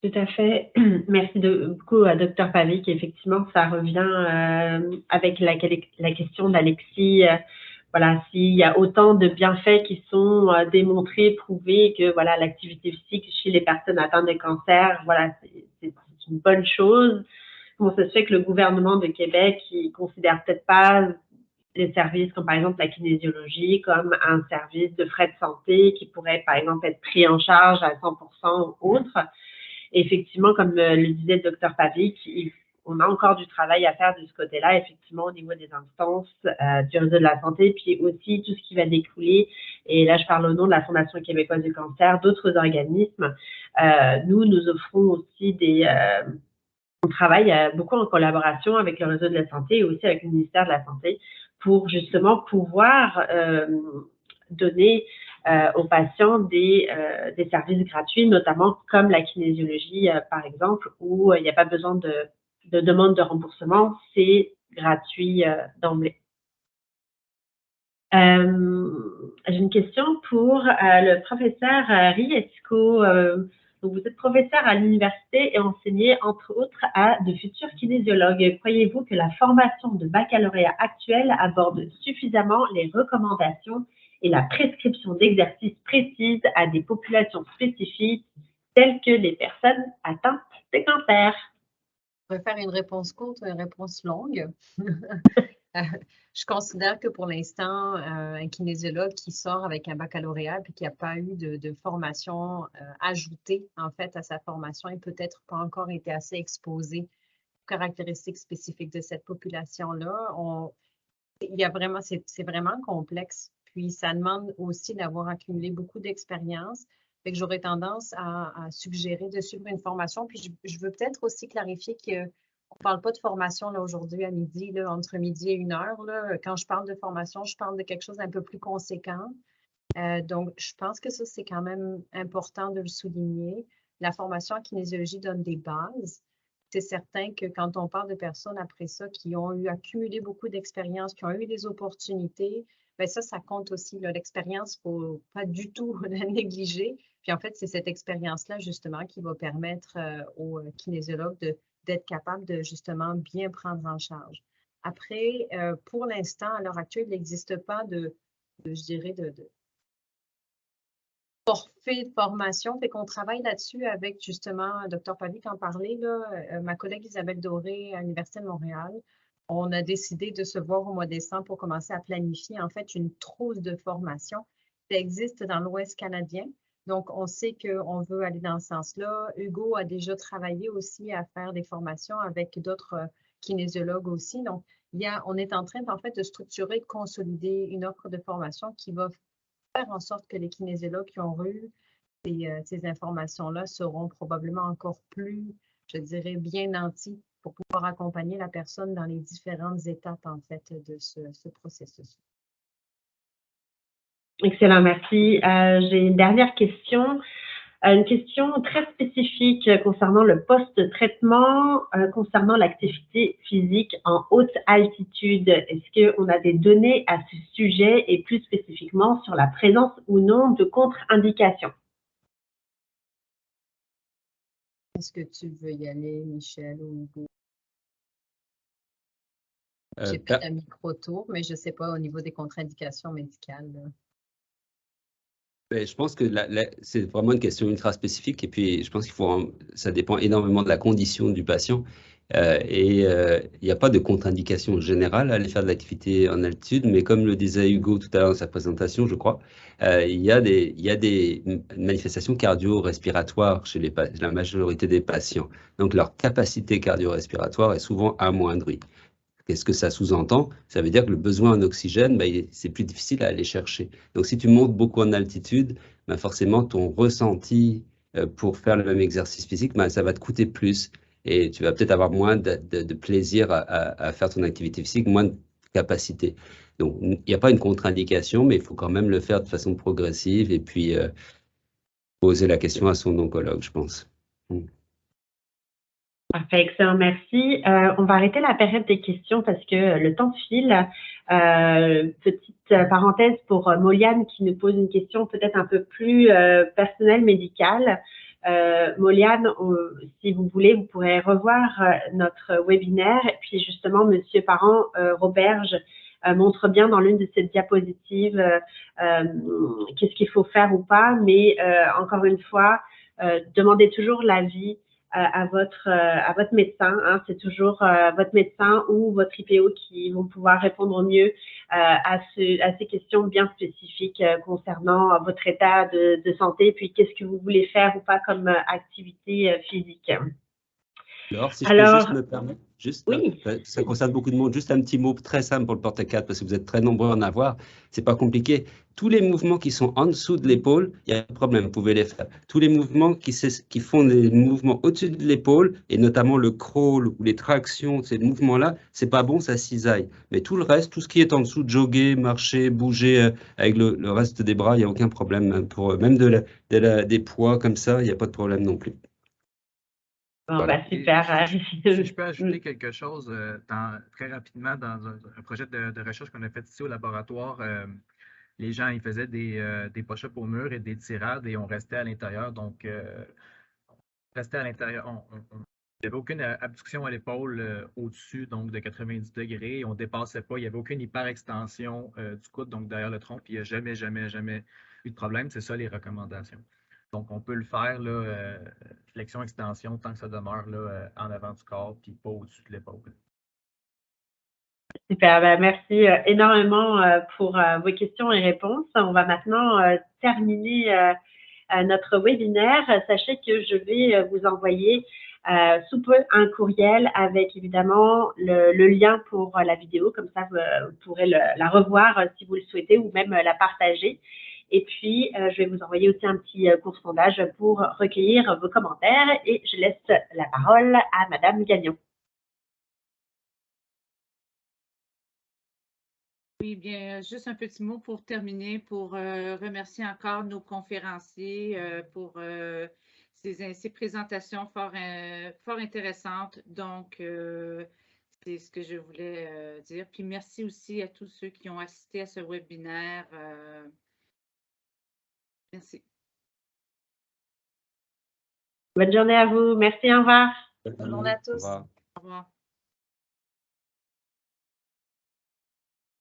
Tout à fait. Merci beaucoup à Dr Pavlik. Effectivement, ça revient avec la question d'Alexis. Voilà, s'il y a autant de bienfaits qui sont démontrés, prouvés, que voilà, l'activité physique chez les personnes atteintes de cancer, voilà, c'est une bonne chose. Comment ça se fait que le gouvernement de Québec ne considère peut-être pas les services comme par exemple la kinésiologie comme un service de frais de santé qui pourrait par exemple être pris en charge à 100% ou autre. Et effectivement, comme le disait le Dr Pavlik, on a encore du travail à faire de ce côté-là, effectivement, au niveau des instances du réseau de la santé, puis aussi tout ce qui va découler, et là je parle au nom de la Fondation québécoise du cancer, d'autres organismes. Nous offrons aussi on travaille beaucoup en collaboration avec le réseau de la santé et aussi avec le ministère de la Santé pour justement pouvoir donner aux patients des services gratuits, notamment comme la kinésiologie, par exemple, où il n'y a pas besoin de demande de remboursement, c'est gratuit d'emblée. J'ai une question pour le professeur Riesco. Donc, vous êtes professeur à l'université et enseignez, entre autres, à de futurs kinésiologues. Croyez-vous que la formation de baccalauréat actuelle aborde suffisamment les recommandations et la prescription d'exercices précises à des populations spécifiques telles que les personnes atteintes de cancer? Je vais faire une réponse courte ou une réponse longue. Je considère que pour l'instant, un kinésiologue qui sort avec un baccalauréat et qui n'a pas eu de formation ajoutée en fait à sa formation et peut-être pas encore été assez exposé aux caractéristiques spécifiques de cette population-là, c'est vraiment complexe. Puis ça demande aussi d'avoir accumulé beaucoup d'expérience. Fait que j'aurais tendance à suggérer de suivre une formation. Puis je veux peut-être aussi clarifier qu'on ne parle pas de formation là aujourd'hui à midi, là, entre midi et 1 heure. Là. Quand je parle de formation, je parle de quelque chose d'un peu plus conséquent. Donc, je pense que ça, c'est quand même important de le souligner. La formation en kinésiologie donne des bases. C'est certain que quand on parle de personnes après ça qui ont accumulé beaucoup d'expérience, qui ont eu des opportunités, bien ça compte aussi. L'expérience, il ne faut pas du tout la négliger. Puis en fait, c'est cette expérience-là, justement, qui va permettre aux kinésiologues d'être capables de, justement, bien prendre en charge. Après, pour l'instant, à l'heure actuelle, il n'existe pas je dirais, de forfait de formation. Fait qu'on travaille là-dessus avec justement Dr. Pavlik en parlait, là, ma collègue Isabelle Doré à l'Université de Montréal. On a décidé de se voir au mois de décembre pour commencer à planifier en fait une trousse de formation qui existe dans l'Ouest canadien. Donc, on sait qu'on veut aller dans ce sens-là. Hugo a déjà travaillé aussi à faire des formations avec d'autres kinésiologues aussi. Donc, on est en train en fait de structurer, de consolider une offre de formation qui va faire en sorte que les kinésiologues qui ont eu ces informations-là seront probablement encore plus, je dirais, bien nantis pour pouvoir accompagner la personne dans les différentes étapes, en fait, de ce processus. Excellent, merci. J'ai une dernière question. Une question très spécifique concernant le post-traitement, concernant l'activité physique en haute altitude. Est-ce qu'on a des données à ce sujet et plus spécifiquement sur la présence ou non de contre-indications? Est-ce que tu veux y aller, Michel ou Hugo? J'ai fait un micro-tour, mais je ne sais pas au niveau des contre-indications médicales. Je pense que c'est vraiment une question ultra spécifique et puis je pense ça dépend énormément de la condition du patient il n'y a pas de contre-indication générale à aller faire de l'activité en altitude, mais comme le disait Hugo tout à l'heure dans sa présentation, je crois, il y a des manifestations cardio-respiratoires chez la majorité des patients. Donc leur capacité cardio-respiratoire est souvent amoindrie. Qu'est-ce que ça sous-entend? Ça veut dire que le besoin en oxygène, c'est plus difficile à aller chercher. Donc, si tu montes beaucoup en altitude, forcément, ton ressenti pour faire le même exercice physique, ça va te coûter plus et tu vas peut-être avoir moins de plaisir à faire ton activité physique, moins de capacité. Donc, il n'y a pas une contre-indication, mais il faut quand même le faire de façon progressive et puis poser la question à son oncologue, je pense. Parfait, excellent, merci. On va arrêter la période des questions parce que le temps file. Petite parenthèse pour Moliane qui nous pose une question peut-être un peu plus personnelle, médicale. Moliane, si vous voulez, vous pourrez revoir notre webinaire. Et puis justement, Monsieur Parent, Roberge, montre bien dans l'une de ces diapositives qu'est-ce qu'il faut faire ou pas. Mais encore une fois, demandez toujours l'avis à votre médecin. Hein, c'est toujours votre médecin ou votre IPO qui vont pouvoir répondre au mieux à ces questions bien spécifiques concernant votre état de santé, puis qu'est-ce que vous voulez faire ou pas comme activité physique. Alors, si je peux juste me permettre, oui. Ça concerne beaucoup de monde, juste un petit mot très simple pour le porte-4, parce que vous êtes très nombreux à en avoir, c'est pas compliqué. Tous les mouvements qui sont en dessous de l'épaule, il y a un problème, vous pouvez les faire. Tous les mouvements qui font des mouvements au-dessus de l'épaule, et notamment le crawl ou les tractions, ces mouvements-là, c'est pas bon, ça cisaille. Mais tout le reste, tout ce qui est en dessous, jogger, marcher, bouger avec le reste des bras, il n'y a aucun problème. Même des poids comme ça, il n'y a pas de problème non plus. Bon, voilà. Super. Si je peux ajouter quelque chose très rapidement dans un projet de recherche qu'on a fait ici au laboratoire, les gens ils faisaient des push-ups au mur et des tirades et on restait à l'intérieur. Donc, restait à l'intérieur. Il n'y avait aucune abduction à l'épaule au-dessus, donc de 90 degrés. On ne dépassait pas. Il n'y avait aucune hyperextension du coude, donc derrière le tronc. Puis il n'y a jamais, jamais, jamais eu de problème. C'est ça les recommandations. Donc, on peut le faire, flexion-extension, tant que ça demeure là, en avant du corps, puis pas au-dessus de l'épaule. Super, ben merci énormément pour vos questions et réponses. On va maintenant terminer notre webinaire. Sachez que je vais vous envoyer sous peu un courriel avec évidemment le lien pour la vidéo. Comme ça, vous pourrez la revoir si vous le souhaitez ou même la partager. Et puis, je vais vous envoyer aussi un petit court sondage pour recueillir vos commentaires. Et je laisse la parole à Madame Gagnon. Oui, bien, juste un petit mot pour terminer, pour remercier encore nos conférenciers pour ces présentations fort intéressantes. Donc, c'est ce que je voulais dire. Puis merci aussi à tous ceux qui ont assisté à ce webinaire. Merci. Bonne journée à vous. Merci, au revoir. Bonne journée à tous. Au revoir. Au revoir.